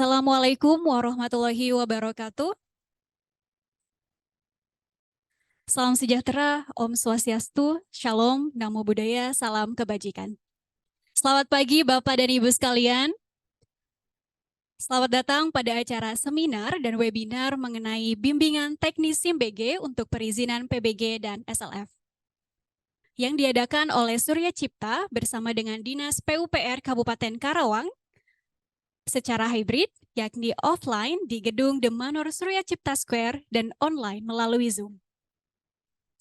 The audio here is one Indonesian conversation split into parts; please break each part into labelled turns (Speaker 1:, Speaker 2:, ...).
Speaker 1: Assalamualaikum warahmatullahi wabarakatuh. Salam sejahtera, Om Swastiastu, Shalom, Namo Buddhaya, Salam Kebajikan. Selamat pagi Bapak dan Ibu sekalian. Selamat datang pada acara seminar dan webinar mengenai bimbingan teknis SIMBG untuk perizinan PBG dan SLF. Yang diadakan oleh Surya Cipta bersama dengan Dinas PUPR Kabupaten Karawang secara hybrid, yakni offline di gedung The Manor Surya Cipta Square dan online melalui Zoom.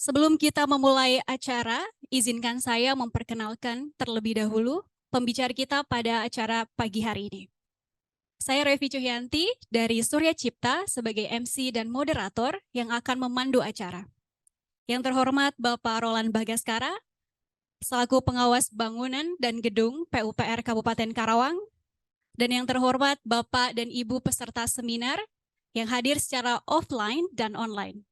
Speaker 1: Sebelum kita memulai acara, izinkan saya memperkenalkan terlebih dahulu pembicara kita pada acara pagi hari ini. Saya Revi Cuhyanti dari Surya Cipta sebagai MC dan moderator yang akan memandu acara. Yang terhormat Bapak Roland Bagaskara, selaku pengawas bangunan dan gedung PUPR Kabupaten Karawang, dan yang terhormat Bapak dan Ibu peserta seminar yang hadir secara offline dan online.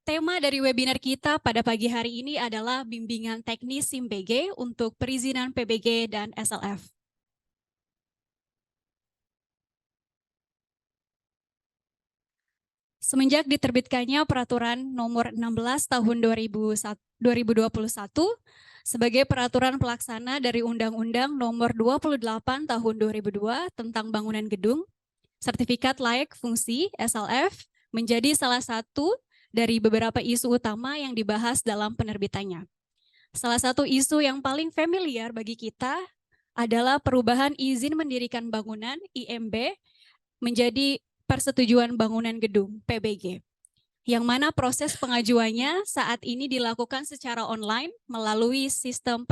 Speaker 1: Tema dari webinar kita pada pagi hari ini adalah bimbingan teknis SIMBG untuk perizinan PBG dan SLF. Semenjak diterbitkannya Peraturan Nomor 16 Tahun 2021 sebagai peraturan pelaksana dari Undang-Undang Nomor 28 Tahun 2002 tentang bangunan gedung, sertifikat layak fungsi SLF menjadi salah satu dari beberapa isu utama yang dibahas dalam penerbitannya. Salah satu isu yang paling familiar bagi kita adalah perubahan izin mendirikan bangunan IMB menjadi persetujuan bangunan gedung PBG, yang mana proses pengajuannya saat ini dilakukan secara online melalui sistem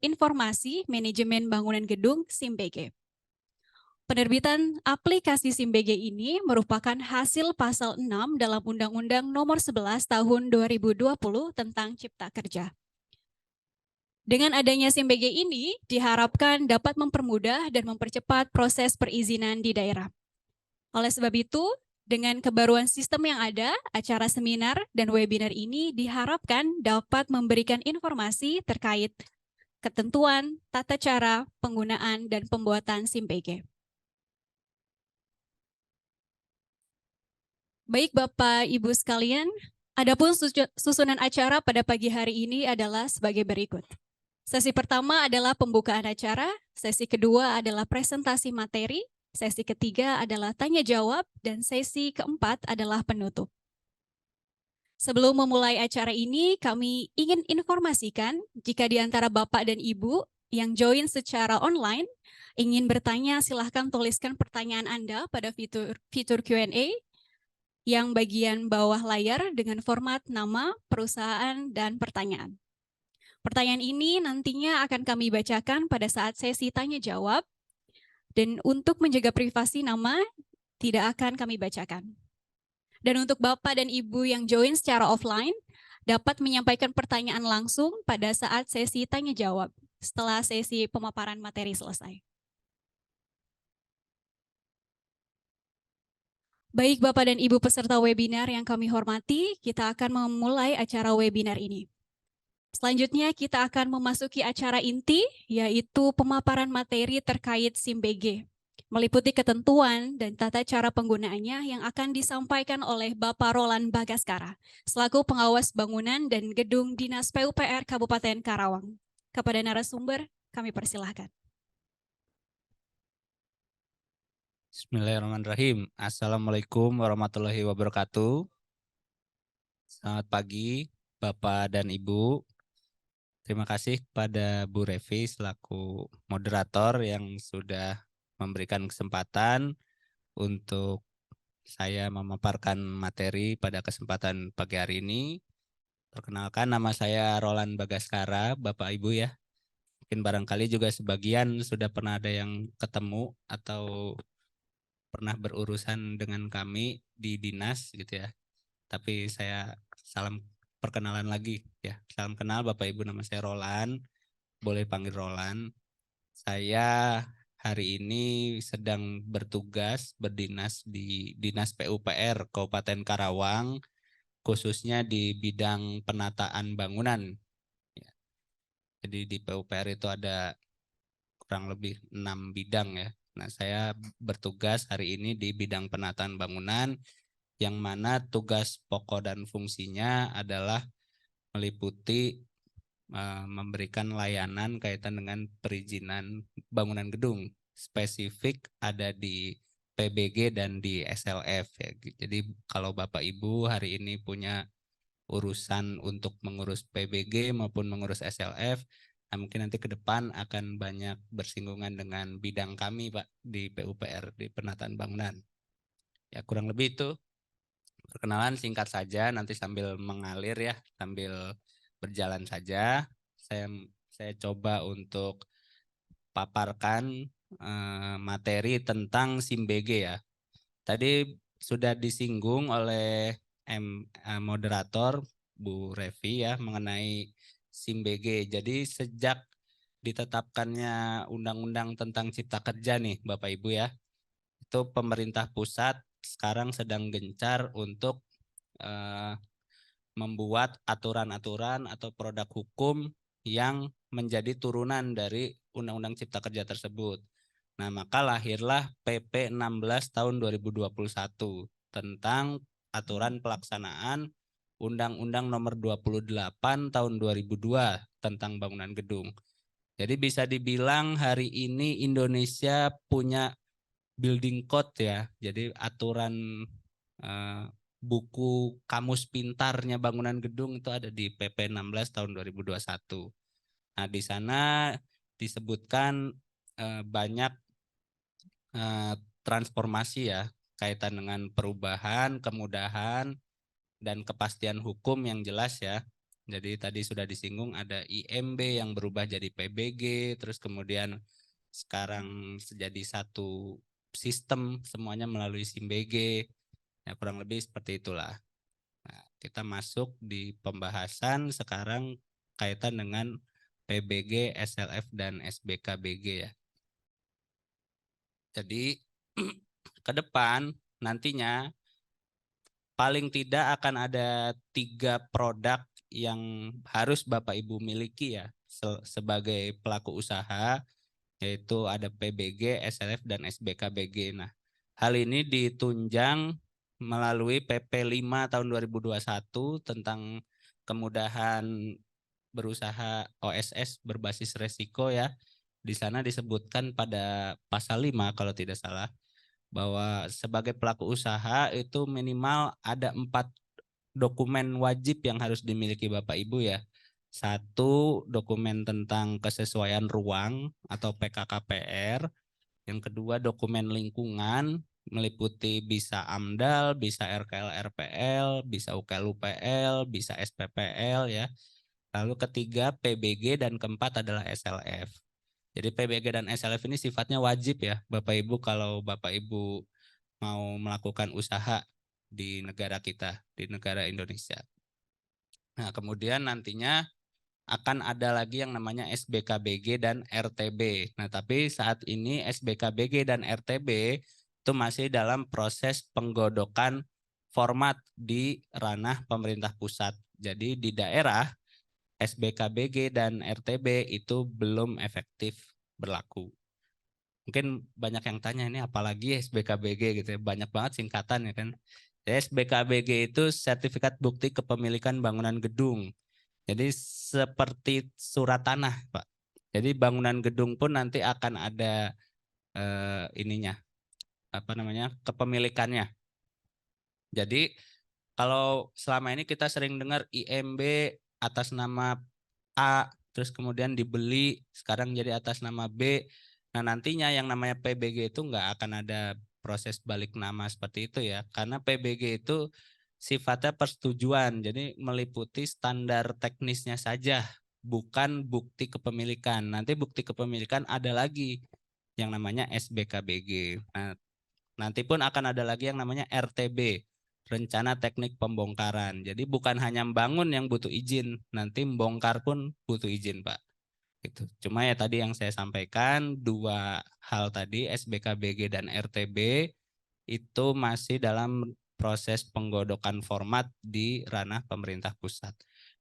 Speaker 1: informasi manajemen bangunan gedung SIMBG. Penerbitan aplikasi SIMBG ini merupakan hasil pasal 6 dalam Undang-Undang Nomor 11 Tahun 2020 tentang Cipta Kerja. Dengan adanya SIMBG ini diharapkan dapat mempermudah dan mempercepat proses perizinan di daerah. Oleh sebab itu, dengan kebaruan sistem yang ada, acara seminar dan webinar ini diharapkan dapat memberikan informasi terkait ketentuan, tata cara, penggunaan, dan pembuatan SIMBG. Baik Bapak Ibu sekalian, adapun susunan acara pada pagi hari ini adalah sebagai berikut. Sesi pertama adalah pembukaan acara, sesi kedua adalah presentasi materi, sesi ketiga adalah tanya jawab, dan sesi keempat adalah penutup. Sebelum memulai acara ini, kami ingin informasikan jika di antara Bapak dan Ibu yang join secara online, ingin bertanya silahkan tuliskan pertanyaan Anda pada fitur Q&A, yang bagian bawah layar dengan format nama, perusahaan, dan pertanyaan. Pertanyaan ini nantinya akan kami bacakan pada saat sesi tanya jawab, dan untuk menjaga privasi nama tidak akan kami bacakan. Dan untuk Bapak dan Ibu yang join secara offline, dapat menyampaikan pertanyaan langsung pada saat sesi tanya jawab setelah sesi pemaparan materi selesai. Baik Bapak dan Ibu peserta webinar yang kami hormati, kita akan memulai acara webinar ini. Selanjutnya kita akan memasuki acara inti, yaitu pemaparan materi terkait SIMBG, meliputi ketentuan dan tata cara penggunaannya yang akan disampaikan oleh Bapak Roland Bagaskara, selaku pengawas bangunan dan gedung Dinas PUPR Kabupaten Karawang. Kepada narasumber, kami persilahkan.
Speaker 2: Bismillahirrahmanirrahim. Assalamualaikum warahmatullahi wabarakatuh. Selamat pagi Bapak dan Ibu. Terima kasih kepada Bu Revi selaku moderator yang sudah memberikan kesempatan untuk saya memaparkan materi pada kesempatan pagi hari ini. Perkenalkan, nama saya Roland Bagaskara, Bapak Ibu ya. Mungkin barangkali juga sebagian sudah pernah ada yang ketemu atau pernah berurusan dengan kami di dinas gitu ya. Tapi saya salam perkenalan lagi ya. Salam kenal Bapak Ibu, nama saya Roland. Boleh panggil Roland. Saya hari ini sedang bertugas berdinas di Dinas PUPR Kabupaten Karawang, khususnya di bidang penataan bangunan. Jadi di PUPR itu ada kurang lebih 6 bidang ya. Nah, saya bertugas hari ini di bidang penataan bangunan, yang mana tugas pokok dan fungsinya adalah meliputi memberikan layanan kaitan dengan perizinan bangunan gedung. Spesifik ada di PBG dan di SLF ya. Jadi kalau Bapak Ibu hari ini punya urusan untuk mengurus PBG maupun mengurus SLF, nah mungkin nanti ke depan akan banyak bersinggungan dengan bidang kami Pak di PUPR, di penataan bangunan. Ya kurang lebih itu perkenalan singkat saja, nanti sambil mengalir ya, sambil berjalan saja. Saya coba untuk paparkan materi tentang SIMBG ya. Tadi sudah disinggung oleh moderator Bu Revi ya mengenai SIMBG. Jadi sejak ditetapkannya Undang-Undang tentang Cipta Kerja nih Bapak Ibu ya, itu pemerintah pusat sekarang sedang gencar untuk eh, membuat aturan-aturan atau produk hukum yang menjadi turunan dari Undang-Undang Cipta Kerja tersebut. Nah, maka lahirlah PP 16 tahun 2021 tentang aturan pelaksanaan Undang-Undang Nomor 28 tahun 2002 tentang bangunan gedung. Jadi bisa dibilang hari ini Indonesia punya building code ya. Jadi aturan buku kamus pintarnya bangunan gedung itu ada di PP 16 tahun 2021. Nah, di sana disebutkan banyak transformasi ya kaitan dengan perubahan, kemudahan, dan kepastian hukum yang jelas ya. Jadi tadi sudah disinggung ada IMB yang berubah jadi PBG, terus kemudian sekarang jadi satu sistem semuanya melalui SIMBG. Ya, kurang lebih seperti itulah. Nah, kita masuk di pembahasan sekarang kaitan dengan PBG, SLF, dan SBKBG ya. Jadi ke depan nantinya paling tidak akan ada 3 produk yang harus Bapak Ibu miliki ya sebagai pelaku usaha, yaitu ada PBG, SLF, dan SBKBG. Nah, hal ini ditunjang melalui PP 5 tahun 2021 tentang kemudahan berusaha OSS berbasis resiko ya. Di sana disebutkan pada pasal 5 kalau tidak salah, bahwa sebagai pelaku usaha itu minimal ada 4 dokumen wajib yang harus dimiliki Bapak Ibu ya. Satu, dokumen tentang kesesuaian ruang atau PKKPR. Yang kedua, dokumen lingkungan meliputi bisa AMDAL, bisa RKL RPL, bisa UKL UPL, bisa SPPL ya. Lalu ketiga PBG dan keempat adalah SLF. Jadi PBG dan SLF ini sifatnya wajib ya Bapak Ibu kalau Bapak Ibu mau melakukan usaha di negara kita, di negara Indonesia. Nah, kemudian nantinya akan ada lagi yang namanya SBKBG dan RTB. Nah, tapi saat ini SBKBG dan RTB itu masih dalam proses penggodokan format di ranah pemerintah pusat. Jadi di daerah SBKBG dan RTB itu belum efektif berlaku. Mungkin banyak yang tanya ini apalagi SBKBG gitu ya. Banyak banget singkatan ya kan. SBKBG itu sertifikat bukti kepemilikan bangunan gedung. Jadi seperti surat tanah, Pak. Jadi bangunan gedung pun nanti akan ada ininya, apa namanya, kepemilikannya. Jadi kalau selama ini kita sering dengar IMB atas nama A, terus kemudian dibeli, sekarang jadi atas nama B. Nah nantinya yang namanya PBG itu nggak akan ada proses balik nama seperti itu ya, karena PBG itu sifatnya persetujuan, jadi meliputi standar teknisnya saja, bukan bukti kepemilikan. Nanti bukti kepemilikan ada lagi yang namanya SBKBG. Nah, nanti pun akan ada lagi yang namanya RTB, rencana teknik pembongkaran. Jadi bukan hanya membangun yang butuh izin, nanti membongkar pun butuh izin, Pak. Itu. Cuma ya tadi yang saya sampaikan, 2 hal tadi, SBKBG dan RTB, itu masih dalam proses penggodokan format di ranah pemerintah pusat.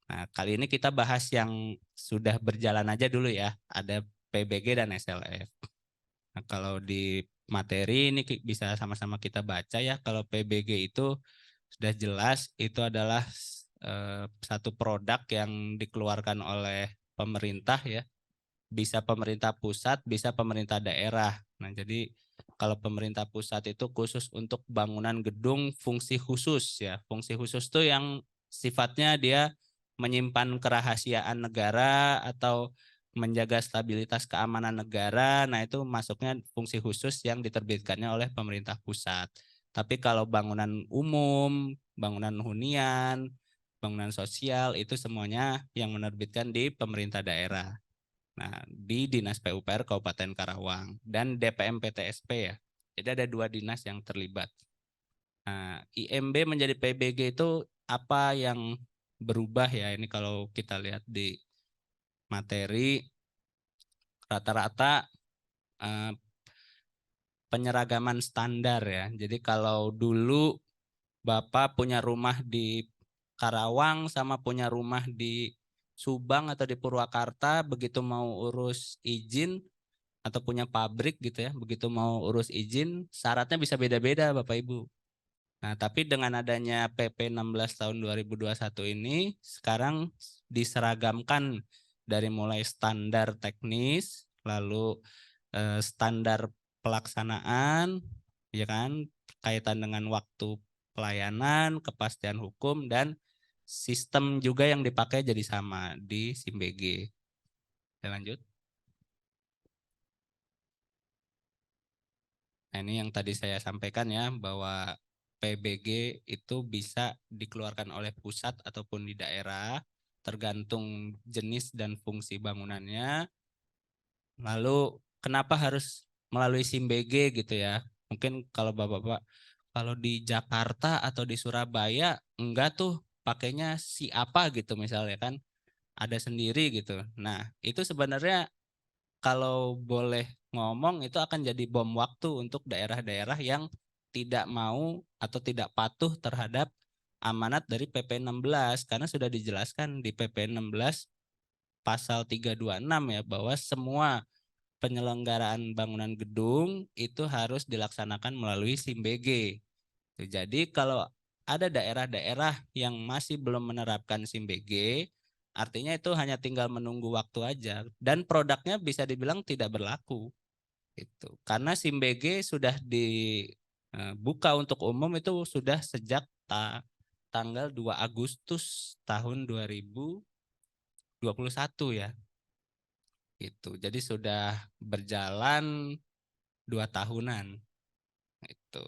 Speaker 2: Nah, kali ini kita bahas yang sudah berjalan aja dulu ya, ada PBG dan SLF. Nah, kalau di materi ini bisa sama-sama kita baca ya. Kalau PBG itu sudah jelas itu adalah satu produk yang dikeluarkan oleh pemerintah ya. Bisa pemerintah pusat, bisa pemerintah daerah. Nah, jadi kalau pemerintah pusat itu khusus untuk bangunan gedung fungsi khusus ya. Fungsi khusus itu yang sifatnya dia menyimpan kerahasiaan negara atau menjaga stabilitas keamanan negara. Nah, itu masuknya fungsi khusus yang diterbitkannya oleh pemerintah pusat. Tapi kalau bangunan umum, bangunan hunian, bangunan sosial itu semuanya yang menerbitkan di pemerintah daerah. Nah, di Dinas PUPR Kabupaten Karawang dan DPM PTSP ya. Jadi ada dua dinas yang terlibat. Nah, IMB menjadi PBG itu apa yang berubah ya? Ini kalau kita lihat di materi rata-rata eh, penyeragaman standar ya. Jadi kalau dulu Bapak punya rumah di Karawang sama punya rumah di Subang atau di Purwakarta, begitu mau urus izin atau punya pabrik gitu ya, begitu mau urus izin, syaratnya bisa beda-beda Bapak Ibu. Nah, tapi dengan adanya PP 16 tahun 2021 ini, sekarang diseragamkan dari mulai standar teknis, lalu standar pelaksanaan, ya kan, kaitan dengan waktu pelayanan, kepastian hukum, dan sistem juga yang dipakai jadi sama di SIMBG. Saya lanjut. Nah, ini yang tadi saya sampaikan ya, bahwa PBG itu bisa dikeluarkan oleh pusat ataupun di daerah, tergantung jenis dan fungsi bangunannya. Lalu kenapa harus melalui SIMBG gitu ya? Mungkin kalau Bapak-Bapak, kalau di Jakarta atau di Surabaya, enggak tuh pakainya si apa gitu misalnya kan, ada sendiri gitu. Nah, itu sebenarnya kalau boleh ngomong itu akan jadi bom waktu untuk daerah-daerah yang tidak mau atau tidak patuh terhadap amanat dari PP 16 karena sudah dijelaskan di PP 16 pasal 326 ya bahwa semua penyelenggaraan bangunan gedung itu harus dilaksanakan melalui SIMBG. Jadi kalau ada daerah-daerah yang masih belum menerapkan SIMBG, artinya itu hanya tinggal menunggu waktu aja dan produknya bisa dibilang tidak berlaku. Itu karena SIMBG sudah dibuka untuk umum itu sudah sejak tanggal 2 Agustus tahun 2021 ya. Itu. Jadi sudah berjalan 2 tahunan. Itu.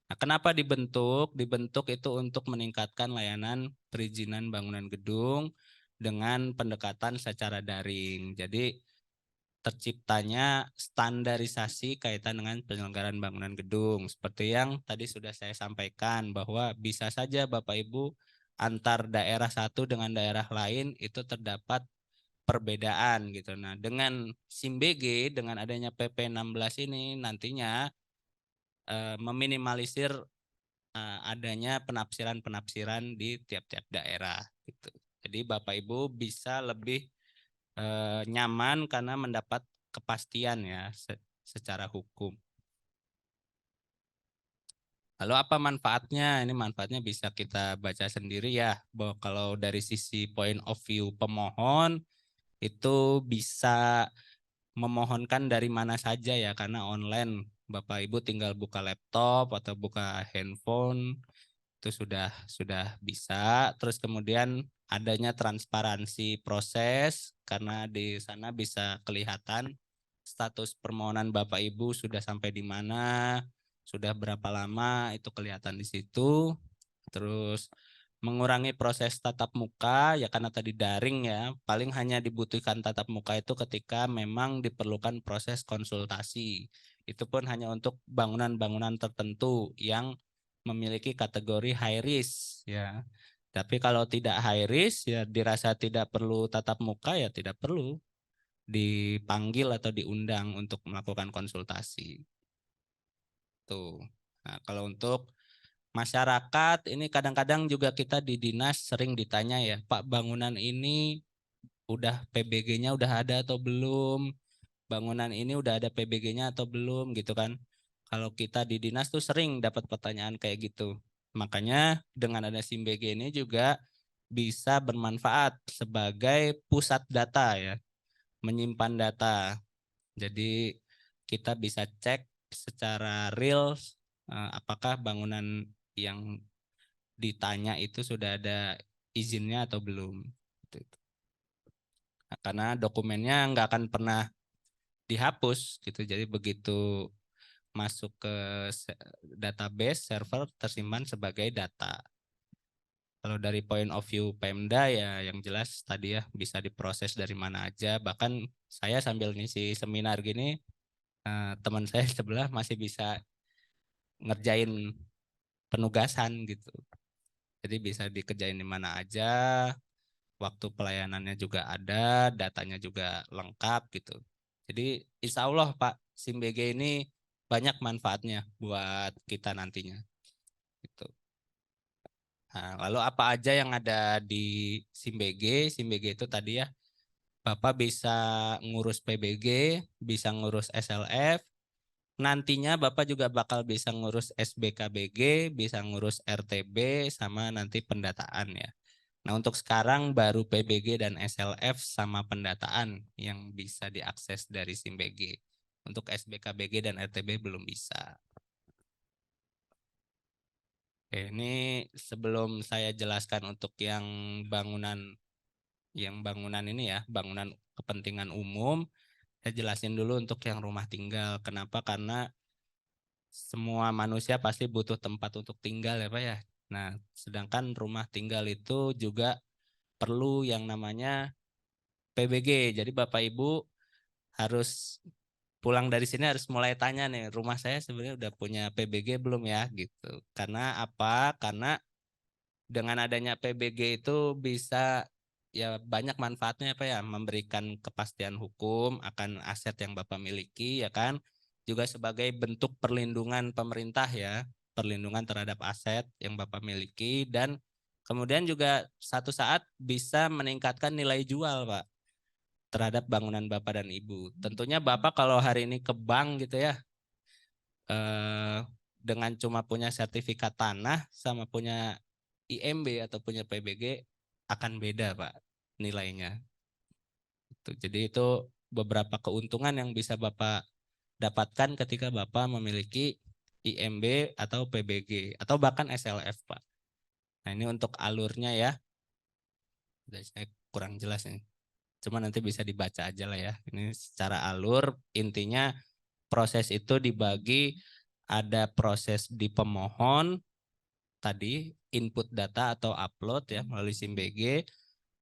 Speaker 2: Nah, kenapa dibentuk? Dibentuk itu untuk meningkatkan layanan perizinan bangunan gedung dengan pendekatan secara daring. Jadi terciptanya standarisasi kaitan dengan penyelenggaraan bangunan gedung. Seperti yang tadi sudah saya sampaikan bahwa bisa saja Bapak Ibu antar daerah satu dengan daerah lain itu terdapat perbedaan gitu. Nah, dengan SIMBG dengan adanya PP 16 ini nantinya meminimalisir adanya penafsiran-penafsiran di tiap-tiap daerah gitu. Jadi Bapak Ibu bisa lebih nyaman karena mendapat kepastian ya secara hukum. Lalu apa manfaatnya? Ini manfaatnya bisa kita baca sendiri ya. Bahwa kalau dari sisi point of view pemohon itu bisa memohonkan dari mana saja ya karena online. Bapak Ibu tinggal buka laptop atau buka handphone itu sudah bisa. Terus kemudian adanya transparansi proses karena di sana bisa kelihatan status permohonan Bapak Ibu sudah sampai di mana, sudah berapa lama itu kelihatan di situ. Terus mengurangi proses tatap muka ya karena tadi daring ya, paling hanya dibutuhkan tatap muka itu ketika memang diperlukan proses konsultasi. Itu pun hanya untuk bangunan-bangunan tertentu yang memiliki kategori high risk ya. Tapi kalau tidak high risk ya dirasa tidak perlu tatap muka ya tidak perlu dipanggil atau diundang untuk melakukan konsultasi. Tuh. Nah, kalau untuk masyarakat ini kadang-kadang juga kita di dinas sering ditanya ya, Pak bangunan ini udah PBG-nya udah ada atau belum? Bangunan ini udah ada PBG-nya atau belum gitu kan? Kalau kita di dinas tuh sering dapat pertanyaan kayak gitu. Makanya dengan ada SIM BG ini juga bisa bermanfaat sebagai pusat data ya, menyimpan data. Jadi kita bisa cek secara real apakah bangunan yang ditanya itu sudah ada izinnya atau belum. Gitu. Nah, karena dokumennya nggak akan pernah dihapus gitu. Jadi begitu masuk ke database server tersimpan sebagai data. Kalau dari point of view Pemda ya yang jelas tadi ya bisa diproses dari mana aja. Bahkan saya sambil ngisi seminar gini teman saya sebelah masih bisa ngerjain penugasan gitu. Jadi bisa dikerjain di mana aja, waktu pelayanannya juga ada, datanya juga lengkap gitu. Jadi insya Allah Pak, SIM BG ini banyak manfaatnya buat kita nantinya. Gitu. Nah, lalu apa aja yang ada di SIM BG? SIM BG itu tadi ya, Bapak bisa ngurus PBG, bisa ngurus SLF, nantinya Bapak juga bakal bisa ngurus SBKBG, bisa ngurus RTB, sama nanti pendataan ya. Nah, untuk sekarang baru PBG dan SLF sama pendataan yang bisa diakses dari SIM BG. Untuk SBKBG dan RTB belum bisa. Oke, ini sebelum saya jelaskan untuk yang bangunan ini ya, bangunan kepentingan umum, saya jelasin dulu untuk yang rumah tinggal. Kenapa? Karena semua manusia pasti butuh tempat untuk tinggal ya Pak ya. Nah, sedangkan rumah tinggal itu juga perlu yang namanya PBG. Jadi Bapak Ibu harus pulang dari sini harus mulai tanya nih, rumah saya sebenarnya udah punya PBG belum ya gitu. Karena apa? Karena dengan adanya PBG itu bisa ya banyak manfaatnya apa ya, memberikan kepastian hukum akan aset yang Bapak miliki ya kan, juga sebagai bentuk perlindungan pemerintah ya, perlindungan terhadap aset yang Bapak miliki dan kemudian juga satu saat bisa meningkatkan nilai jual Pak terhadap bangunan Bapak dan Ibu. Tentunya Bapak kalau hari ini ke bank gitu ya, eh, dengan cuma punya sertifikat tanah sama punya IMB atau punya PBG akan beda Pak nilainya. Jadi itu beberapa keuntungan yang bisa Bapak dapatkan ketika Bapak memiliki IMB atau PBG atau bahkan SLF Pak. Nah ini untuk alurnya ya, saya kurang jelas nih. Cuma nanti bisa dibaca aja lah ya. Ini secara alur intinya proses itu dibagi ada proses di pemohon tadi input data atau upload ya melalui SIM BG.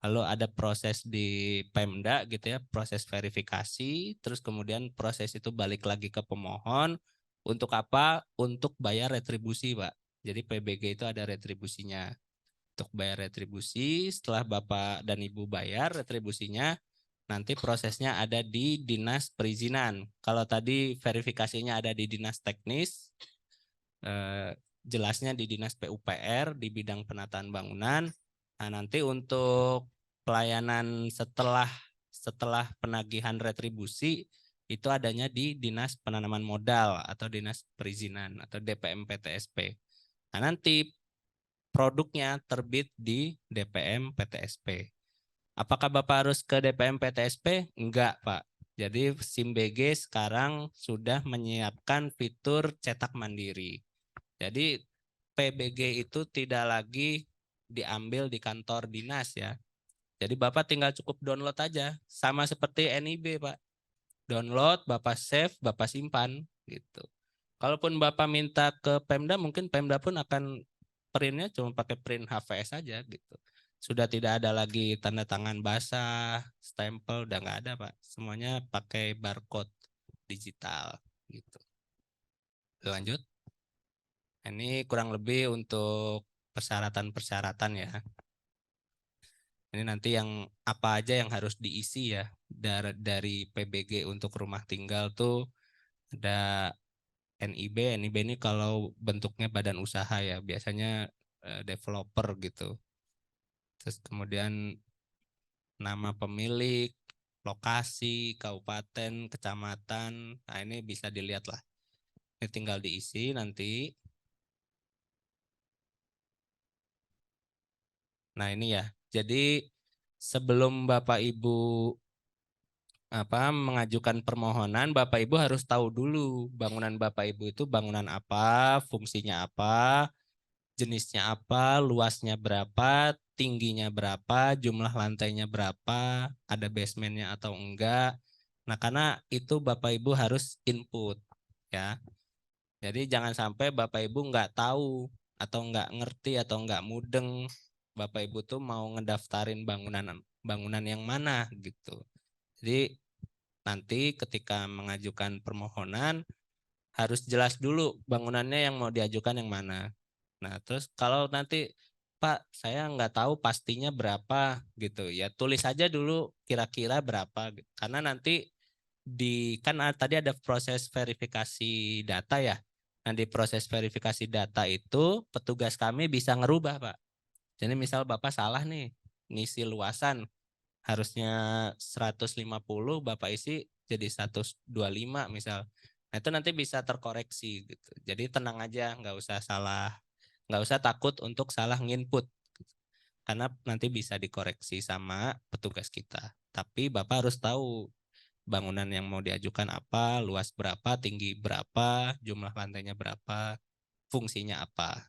Speaker 2: Lalu ada proses di Pemda gitu ya, proses verifikasi, terus kemudian proses itu balik lagi ke pemohon. Untuk apa? Untuk bayar retribusi, Pak. Jadi PBG itu ada retribusinya. Untuk bayar retribusi, setelah Bapak dan Ibu bayar retribusinya, nanti prosesnya ada di Dinas Perizinan. Kalau tadi verifikasinya ada di Dinas Teknis, jelasnya di Dinas PUPR di bidang penataan bangunan. Nah, nanti untuk pelayanan setelah penagihan retribusi itu adanya di Dinas Penanaman Modal atau Dinas Perizinan atau DPM PTSP. Nah, nanti produknya terbit di DPM PTSP. Apakah Bapak harus ke DPM PTSP? Enggak, Pak. Jadi SIM BG sekarang sudah menyiapkan fitur cetak mandiri. Jadi PBG itu tidak lagi diambil di kantor dinas ya. Jadi Bapak tinggal cukup download aja. Sama seperti NIB Pak. Download, Bapak save, Bapak simpan gitu. Kalaupun Bapak minta ke Pemda, mungkin Pemda pun akan printnya cuma pakai print HVS saja gitu. Sudah tidak ada lagi tanda tangan basah, stempel, udah nggak ada Pak. Semuanya pakai barcode digital gitu. Lanjut. Ini kurang lebih untuk persyaratan-persyaratan ya. Ini nanti yang apa aja yang harus diisi ya dari PBG untuk rumah tinggal tuh ada NIB. NIB ini kalau bentuknya badan usaha ya, biasanya developer gitu. Terus kemudian nama pemilik, lokasi, kabupaten, kecamatan. Nah, ini bisa dilihat lah. Ini tinggal diisi nanti. Nah ini ya. Jadi sebelum Bapak Ibu mengajukan permohonan, Bapak Ibu harus tahu dulu bangunan Bapak Ibu itu bangunan apa, fungsinya apa, jenisnya apa, luasnya berapa, tingginya berapa, jumlah lantainya berapa, ada basementnya atau enggak. Nah, karena itu Bapak Ibu harus input ya. Jadi jangan sampai Bapak Ibu nggak tahu atau nggak ngerti atau nggak mudeng Bapak Ibu tuh mau ngedaftarin bangunan bangunan yang mana gitu. Jadi nanti ketika mengajukan permohonan harus jelas dulu bangunannya yang mau diajukan yang mana. Nah, terus kalau nanti Pak, saya nggak tahu pastinya berapa gitu ya, tulis aja dulu kira-kira berapa. Karena nanti tadi ada proses verifikasi data ya. Nah, di proses verifikasi data itu petugas kami bisa ngerubah, Pak. Jadi misal Bapak salah nih, ngisi luasan harusnya 150, Bapak isi jadi 125 misal. Nah, itu nanti bisa terkoreksi gitu. Jadi tenang aja, nggak usah takut untuk salah nginput. Karena nanti bisa dikoreksi sama petugas kita. Tapi Bapak harus tahu bangunan yang mau diajukan apa, luas berapa, tinggi berapa, jumlah lantainya berapa, fungsinya apa.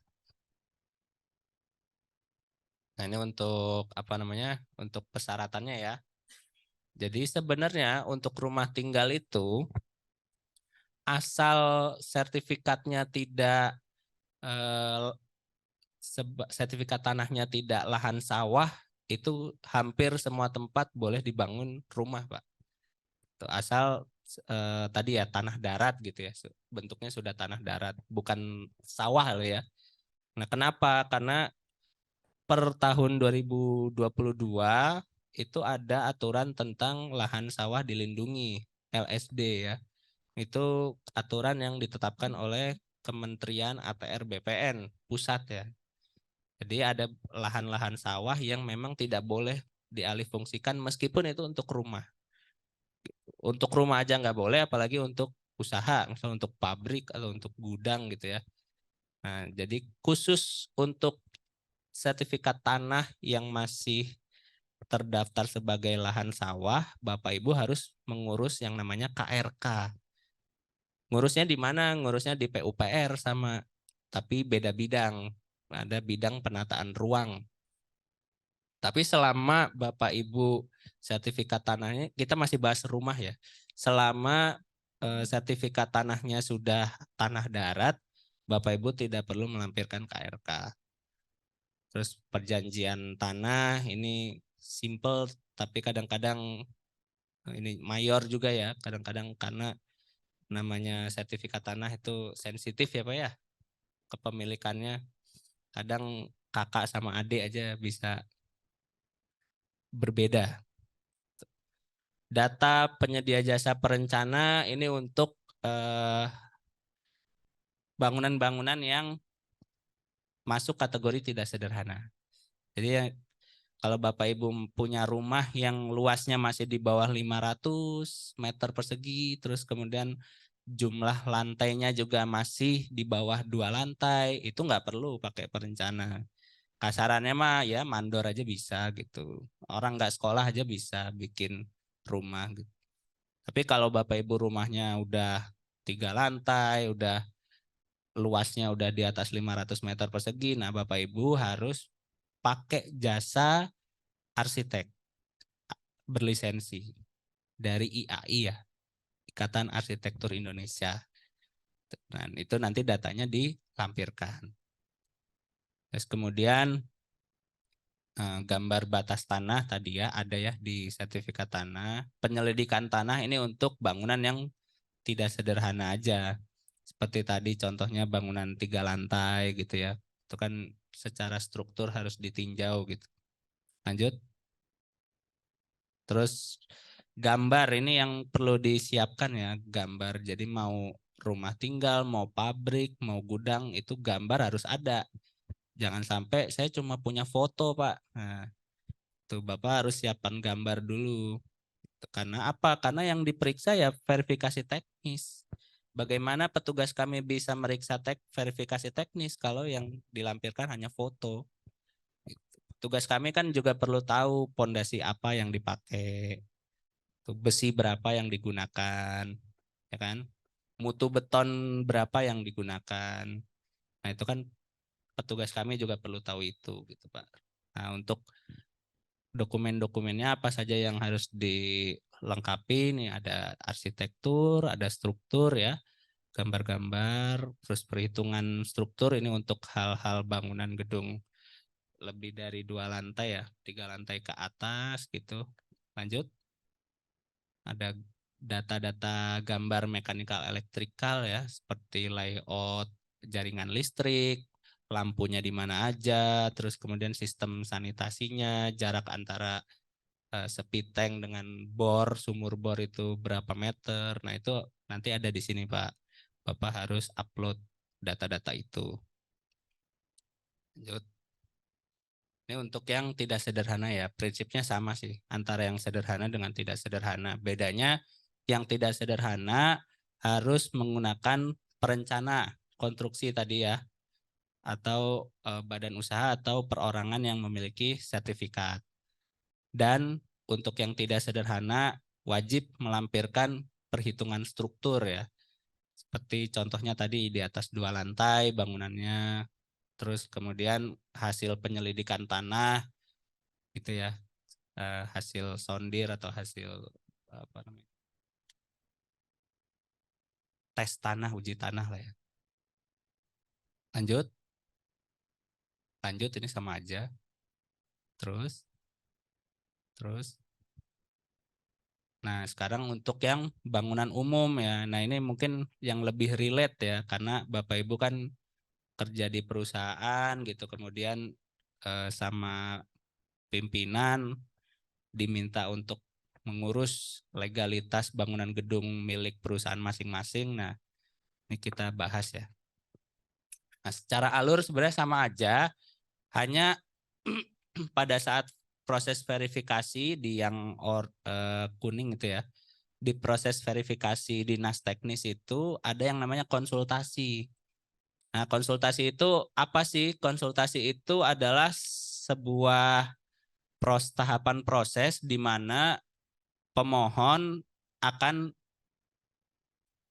Speaker 2: Nah, ini untuk untuk persyaratannya ya. Jadi sebenarnya untuk rumah tinggal itu asal sertifikatnya tidak eh, sertifikat tanahnya tidak lahan sawah, itu hampir semua tempat boleh dibangun rumah, Pak. Asal tadi ya tanah darat gitu ya, bentuknya sudah tanah darat, bukan sawah loh ya. Nah, kenapa? Karena per tahun 2022 itu ada aturan tentang lahan sawah dilindungi, LSD ya. Itu aturan yang ditetapkan oleh Kementerian ATR BPN pusat ya. Jadi ada lahan-lahan sawah yang memang tidak boleh dialihfungsikan meskipun itu untuk rumah. Untuk rumah aja nggak boleh, apalagi untuk usaha, misalnya untuk pabrik atau untuk gudang gitu ya. Nah, jadi khusus untuk sertifikat tanah yang masih terdaftar sebagai lahan sawah, Bapak Ibu harus mengurus yang namanya KRK. Ngurusnya di mana? Ngurusnya di PUPR sama, tapi beda bidang. Ada bidang penataan ruang. Tapi selama Bapak Ibu sertifikat tanahnya, kita masih bahas rumah ya. Selama sertifikat tanahnya sudah tanah darat, Bapak Ibu tidak perlu melampirkan KRK. Terus perjanjian tanah ini simple, tapi kadang-kadang ini mayor juga ya. Kadang-kadang karena namanya sertifikat tanah itu sensitif ya Pak ya, kepemilikannya. Kadang kakak sama adik aja bisa berbeda. Data penyedia jasa perencana ini untuk bangunan-bangunan yang masuk kategori tidak sederhana. Jadi ya, kalau Bapak Ibu punya rumah yang luasnya masih di bawah 500 meter persegi, terus kemudian jumlah lantainya juga masih di bawah 2 lantai, itu nggak perlu pakai perencana. Kasarannya mah ya mandor aja bisa gitu. Orang nggak sekolah aja bisa bikin rumah gitu. Tapi kalau Bapak Ibu rumahnya udah 3 lantai, udah luasnya udah di atas 500 meter persegi, nah Bapak Ibu harus pakai jasa arsitek berlisensi dari IAI ya, Ikatan Arsitektur Indonesia. Nah, itu nanti datanya dilampirkan. Terus kemudian gambar batas tanah tadi ya ada ya di sertifikat tanah. Penyelidikan tanah ini untuk bangunan yang tidak sederhana aja. Seperti tadi contohnya bangunan 3 lantai gitu ya. Itu kan secara struktur harus ditinjau gitu. Lanjut. Terus gambar ini yang perlu disiapkan ya, gambar. Jadi mau rumah tinggal, mau pabrik, mau gudang, itu gambar harus ada. Jangan sampai saya cuma punya foto, Pak. Nah, tuh Bapak harus siapkan gambar dulu. Karena apa? Karena yang diperiksa ya verifikasi teknis. bagaimana petugas kami bisa meriksa verifikasi teknis kalau yang dilampirkan hanya foto? Tugas kami kan juga perlu tahu pondasi apa yang dipakai, besi berapa yang digunakan, ya kan? Mutu beton berapa yang digunakan. Nah, itu kan petugas kami juga perlu tahu itu gitu, Pak. Nah, untuk dokumen-dokumennya apa saja yang harus dilengkapi nih, ada arsitektur, ada struktur ya, gambar-gambar, terus perhitungan struktur ini untuk hal-hal bangunan gedung lebih dari 2 lantai ya, 3 lantai ke atas gitu. Lanjut, ada data-data gambar mekanikal elektrikal ya, seperti layout jaringan listrik, lampunya di mana aja, terus kemudian sistem sanitasinya, jarak antara speed tank dengan bor, sumur bor itu berapa meter. Nah, itu nanti ada di sini, Pak. Bapak harus upload data-data itu. Lanjut. Ini untuk yang tidak sederhana ya, prinsipnya sama sih antara yang sederhana dengan tidak sederhana. Bedanya yang tidak sederhana harus menggunakan perencana konstruksi tadi ya, atau badan usaha atau perorangan yang memiliki sertifikat. Dan untuk yang tidak sederhana wajib melampirkan perhitungan struktur ya. Seperti contohnya tadi di atas 2 lantai bangunannya, terus kemudian hasil penyelidikan tanah gitu ya, hasil sondir atau hasil apa namanya, tes tanah, uji tanah lah ya. Lanjut, lanjut ini sama aja. Terus, terus. Nah, sekarang untuk yang bangunan umum ya. Nah, ini mungkin yang lebih relate ya, karena Bapak Ibu kan kerja di perusahaan gitu, kemudian sama pimpinan diminta untuk mengurus legalitas bangunan gedung milik perusahaan masing-masing. Nah, ini kita bahas ya. Nah, secara alur sebenarnya sama aja, hanya pada saat proses verifikasi di yang kuning itu ya, di proses verifikasi dinas teknis itu ada yang namanya konsultasi. Nah, konsultasi itu apa sih? Konsultasi itu adalah sebuah tahapan proses di mana pemohon akan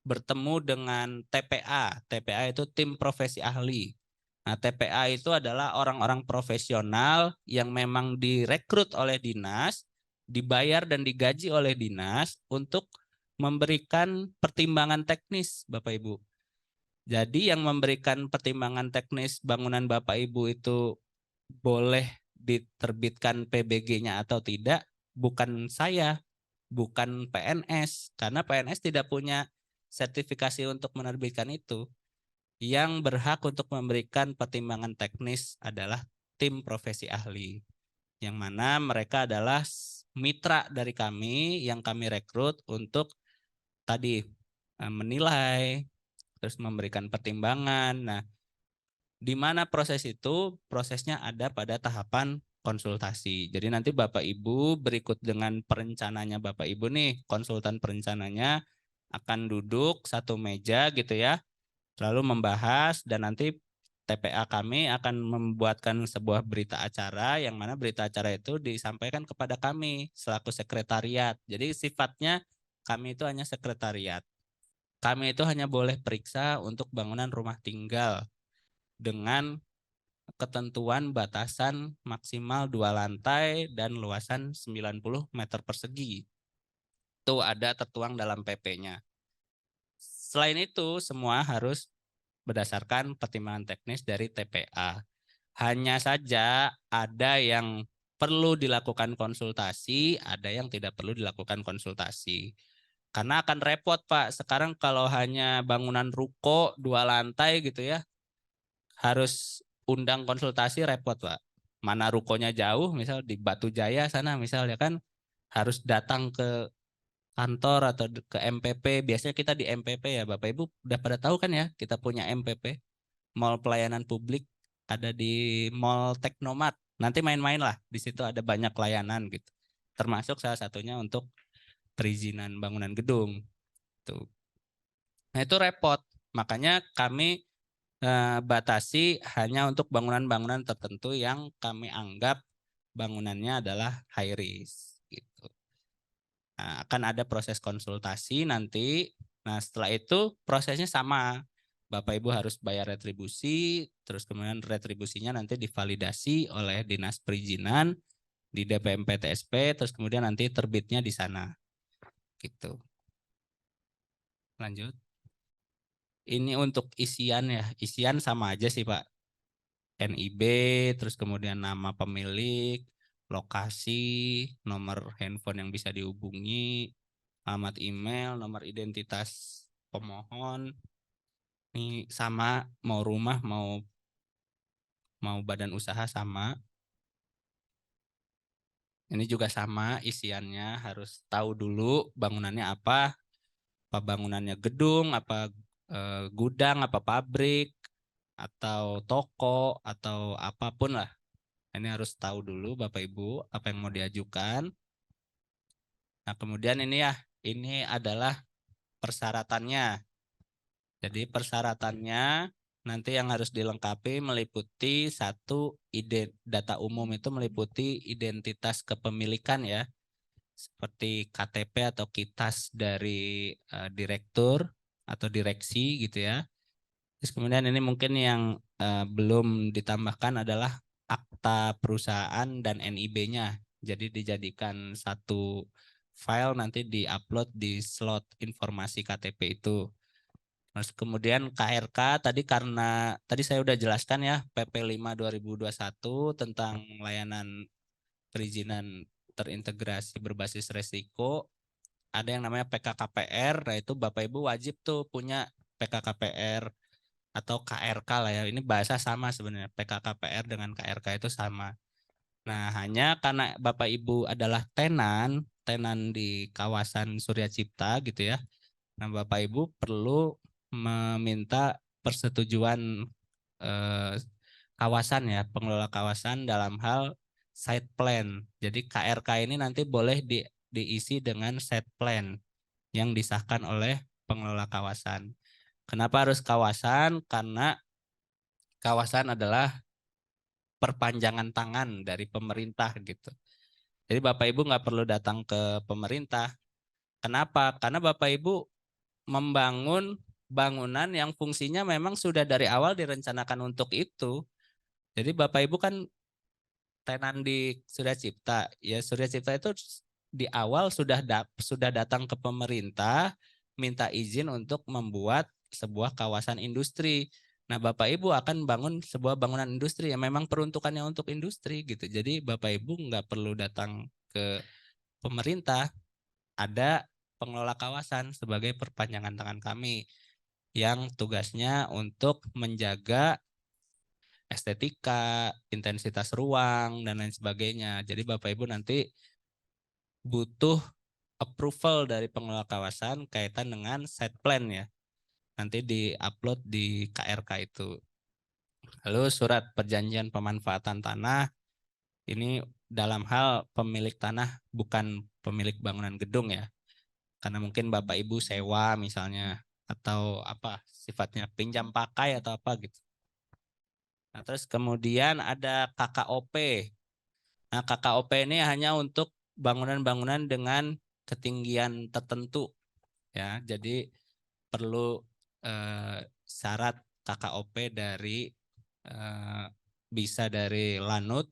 Speaker 2: bertemu dengan TPA. TPA itu tim profesi ahli. Nah, TPA itu adalah orang-orang profesional yang memang direkrut oleh dinas, dibayar dan digaji oleh dinas untuk memberikan pertimbangan teknis, Bapak Ibu. Jadi yang memberikan pertimbangan teknis bangunan Bapak Ibu itu boleh diterbitkan PBG-nya atau tidak, bukan saya, bukan PNS, karena PNS tidak punya sertifikasi untuk menerbitkan itu. Yang berhak untuk memberikan pertimbangan teknis adalah tim profesi ahli, yang mana mereka adalah mitra dari kami yang kami rekrut untuk tadi menilai, terus memberikan pertimbangan. Nah, di mana proses itu? Prosesnya ada pada tahapan konsultasi. Jadi nanti Bapak Ibu berikut dengan perencananya Bapak Ibu nih, konsultan perencananya akan duduk satu meja gitu ya, lalu membahas dan nanti TPA kami akan membuatkan sebuah berita acara yang mana berita acara itu disampaikan kepada kami selaku sekretariat. Jadi sifatnya kami itu hanya sekretariat. Kami itu hanya boleh periksa untuk bangunan rumah tinggal dengan ketentuan batasan maksimal 2 lantai dan luasan 90 meter persegi. Itu ada tertuang dalam PP-nya. Selain itu, semua harus berdasarkan pertimbangan teknis dari TPA. Hanya saja ada yang perlu dilakukan konsultasi, ada yang tidak perlu dilakukan konsultasi. Karena akan repot, Pak. Sekarang kalau hanya bangunan ruko 2 lantai gitu ya, harus undang konsultasi repot, Pak. Mana rukonya jauh, misal di Batu Jaya sana misalnya kan harus datang ke kantor atau ke MPP. Biasanya kita di MPP ya, Bapak Ibu udah pada tahu kan ya, kita punya MPP, Mall Pelayanan Publik, ada di Mall Teknomat. Nanti main-main lah, di situ ada banyak layanan gitu. Termasuk salah satunya untuk perizinan bangunan gedung. Tuh. Nah itu repot. Makanya kami batasi hanya untuk bangunan-bangunan tertentu yang kami anggap bangunannya adalah high risk. Gitu. Nah, akan ada proses konsultasi nanti. Nah setelah itu prosesnya sama. Bapak Ibu harus bayar retribusi, terus kemudian retribusinya nanti divalidasi oleh Dinas Perizinan di DPMP TSP, terus kemudian nanti terbitnya di sana. Gitu. Lanjut. Ini untuk isian ya, isian sama aja sih Pak. NIB, terus kemudian nama pemilik, lokasi, nomor handphone yang bisa dihubungi, alamat email, nomor identitas pemohon. Ini sama, mau rumah, mau badan usaha sama. Ini juga sama isiannya, harus tahu dulu bangunannya apa bangunannya gedung, apa gudang, apa pabrik, atau toko, atau apapun lah. Ini harus tahu dulu Bapak Ibu apa yang mau diajukan. Nah kemudian ini adalah persyaratannya. Jadi persyaratannya nanti yang harus dilengkapi meliputi satu data umum itu meliputi identitas kepemilikan ya. Seperti KTP atau KITAS dari direktur atau direksi gitu ya. Terus kemudian ini mungkin yang belum ditambahkan adalah akta perusahaan dan NIB-nya. Jadi dijadikan satu file nanti diupload di slot informasi KTP itu. Terus kemudian KRK karena tadi saya udah jelaskan ya PP 5 2021 tentang layanan perizinan terintegrasi berbasis resiko. Ada yang namanya PKKPR, nah itu Bapak Ibu wajib tuh punya PKKPR atau KRK lah ya. Ini bahasa sama sebenarnya. PKKPR dengan KRK itu sama. Nah, hanya karena Bapak Ibu adalah tenan di kawasan Surya Cipta gitu ya. Nah, Bapak Ibu perlu meminta persetujuan eh, kawasan ya, pengelola kawasan dalam hal site plan. Jadi KRK ini nanti boleh diisi dengan site plan yang disahkan oleh pengelola kawasan. Kenapa harus kawasan? Karena kawasan adalah perpanjangan tangan dari pemerintah gitu. Jadi Bapak Ibu nggak perlu datang ke pemerintah. Kenapa? Karena Bapak Ibu membangun bangunan yang fungsinya memang sudah dari awal direncanakan untuk itu. Jadi Bapak Ibu kan tenan di Surya Cipta. Ya Surya Cipta itu di awal sudah datang ke pemerintah minta izin untuk membuat sebuah kawasan industri. Nah, Bapak Ibu akan bangun sebuah bangunan industri yang memang peruntukannya untuk industri gitu. Jadi Bapak Ibu nggak perlu datang ke pemerintah, ada pengelola kawasan sebagai perpanjangan tangan kami yang tugasnya untuk menjaga estetika, intensitas ruang, dan lain sebagainya. Jadi Bapak Ibu nanti butuh approval dari pengelola kawasan kaitan dengan site plan ya. Nanti di-upload di KRK itu. Lalu surat perjanjian pemanfaatan tanah ini dalam hal pemilik tanah bukan pemilik bangunan gedung ya. Karena mungkin Bapak Ibu sewa misalnya atau apa sifatnya pinjam pakai atau apa gitu. Nah, terus kemudian ada KKOP. Nah, KKOP ini hanya untuk bangunan-bangunan dengan ketinggian tertentu ya. Jadi perlu syarat KKOP dari bisa dari Lanut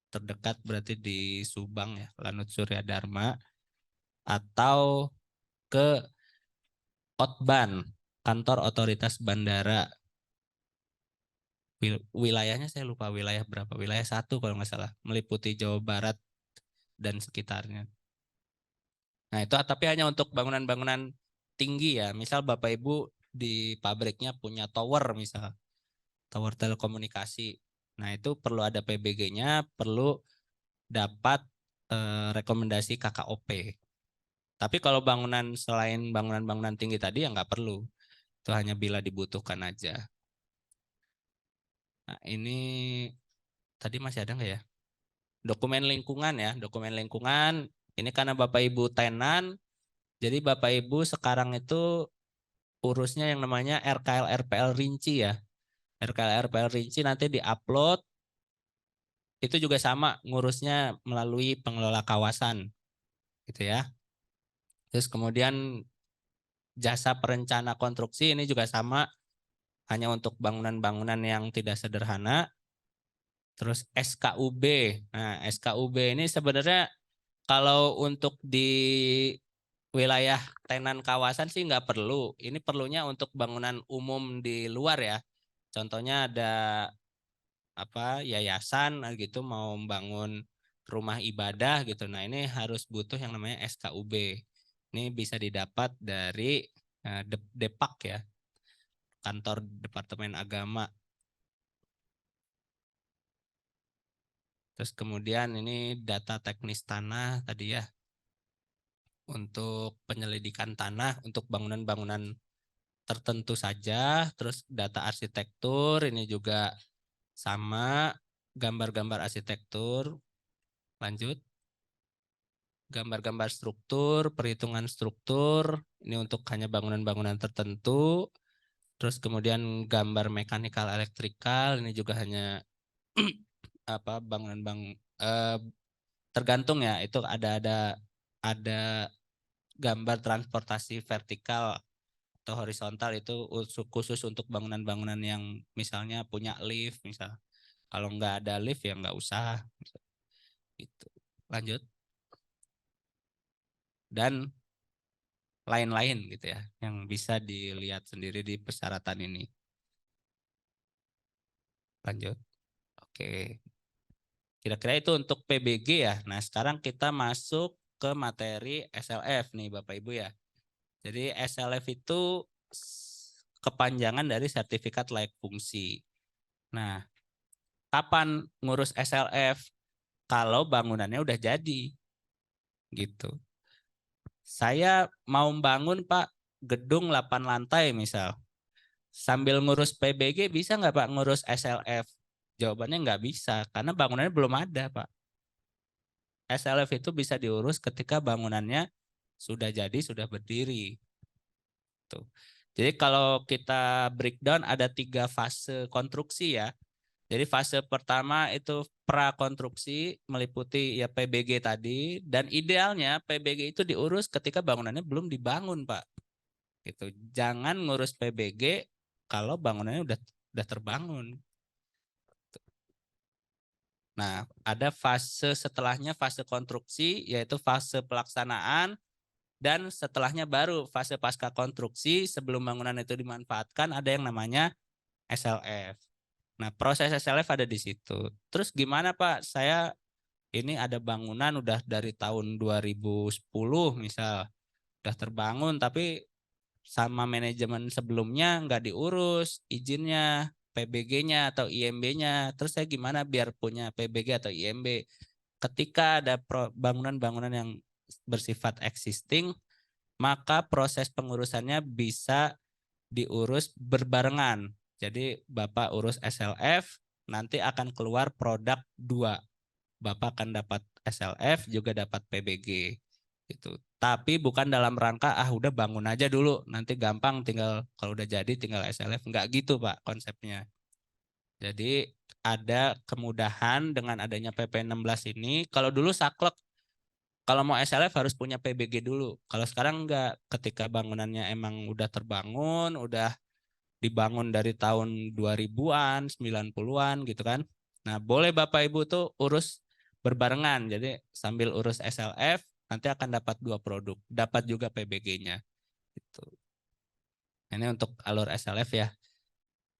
Speaker 2: terdekat berarti di Subang ya, Lanut Surya Dharma atau ke Otban, kantor otoritas bandara. Wilayahnya saya lupa wilayah berapa, wilayah 1 kalau nggak salah, meliputi Jawa Barat dan sekitarnya. Nah itu tapi hanya untuk bangunan-bangunan tinggi ya. Misal Bapak Ibu di pabriknya punya tower misal, tower telekomunikasi. Nah itu perlu ada PBG-nya, perlu dapat rekomendasi KKOP. Tapi kalau bangunan selain bangunan-bangunan tinggi tadi ya nggak perlu. Itu hanya bila dibutuhkan aja. Nah ini tadi masih ada nggak ya? Dokumen lingkungan ya. Dokumen lingkungan ini karena Bapak Ibu tenan, jadi Bapak Ibu sekarang itu urusnya yang namanya RKL RPL rinci ya. RKL RPL rinci nanti diupload, itu juga sama ngurusnya melalui pengelola kawasan gitu ya. Terus kemudian jasa perencana konstruksi ini juga sama, hanya untuk bangunan-bangunan yang tidak sederhana. Terus SKUB. Nah, SKUB ini sebenarnya kalau untuk di wilayah tenan kawasan sih nggak perlu. Ini perlunya untuk bangunan umum di luar ya. Contohnya ada apa yayasan gitu mau membangun rumah ibadah gitu. Nah, ini harus butuh yang namanya SKUB. Ini bisa didapat dari Depak ya, kantor Departemen Agama. Terus kemudian ini data teknis tanah tadi ya, untuk penyelidikan tanah untuk bangunan-bangunan tertentu saja. Terus data arsitektur ini juga sama, gambar-gambar arsitektur. Lanjut. Gambar-gambar struktur, perhitungan struktur, ini untuk hanya bangunan-bangunan tertentu. Terus kemudian gambar mekanikal elektrikal, ini juga hanya apa tergantung ya, itu ada gambar transportasi vertikal atau horizontal, itu khusus untuk bangunan-bangunan yang misalnya punya lift misal. Kalau nggak ada lift ya nggak usah. Gitu. Lanjut. Dan lain-lain gitu ya, yang bisa dilihat sendiri di persyaratan ini. Lanjut. Oke. Kira-kira itu untuk PBG ya. Nah, sekarang kita masuk ke materi SLF nih Bapak Ibu ya. Jadi SLF itu kepanjangan dari sertifikat layak fungsi. Nah, kapan ngurus SLF? Kalau bangunannya udah jadi. Gitu. Saya mau bangun Pak gedung 8 lantai misal. Sambil ngurus PBG bisa nggak Pak ngurus SLF? Jawabannya nggak bisa, karena bangunannya belum ada Pak. SLF itu bisa diurus ketika bangunannya sudah jadi, sudah berdiri. Tuh. Jadi kalau kita breakdown ada 3 fase konstruksi ya. Jadi fase pertama itu prakonstruksi, meliputi ya PBG tadi, dan idealnya PBG itu diurus ketika bangunannya belum dibangun Pak. Gitu. Jangan ngurus PBG kalau bangunannya udah terbangun. Nah, ada fase setelahnya, fase konstruksi, yaitu fase pelaksanaan, dan setelahnya baru fase pasca konstruksi sebelum bangunan itu dimanfaatkan, ada yang namanya SLF. Nah, proses SLF ada di situ. Terus gimana Pak? Saya ini ada bangunan udah dari tahun 2010 misal, udah terbangun tapi sama manajemen sebelumnya nggak diurus izinnya, PBG-nya atau IMB-nya. Terus saya gimana biar punya PBG atau IMB? Ketika ada bangunan-bangunan yang bersifat existing, maka proses pengurusannya bisa diurus berbarengan. Jadi Bapak urus SLF, nanti akan keluar produk 2. Bapak akan dapat SLF, juga dapat PBG. Gitu. Tapi bukan dalam rangka udah bangun aja dulu, nanti gampang tinggal kalau udah jadi tinggal SLF. Enggak gitu Pak konsepnya. Jadi ada kemudahan dengan adanya PP 16 ini. Kalau dulu saklek, kalau mau SLF harus punya PBG dulu. Kalau sekarang enggak, ketika bangunannya emang udah terbangun, udah dibangun dari tahun 2000-an, 90-an gitu kan. Nah, boleh Bapak Ibu tuh urus berbarengan. Jadi sambil urus SLF, nanti akan dapat 2 produk. Dapat juga PBG-nya. Gitu. Ini untuk alur SLF ya.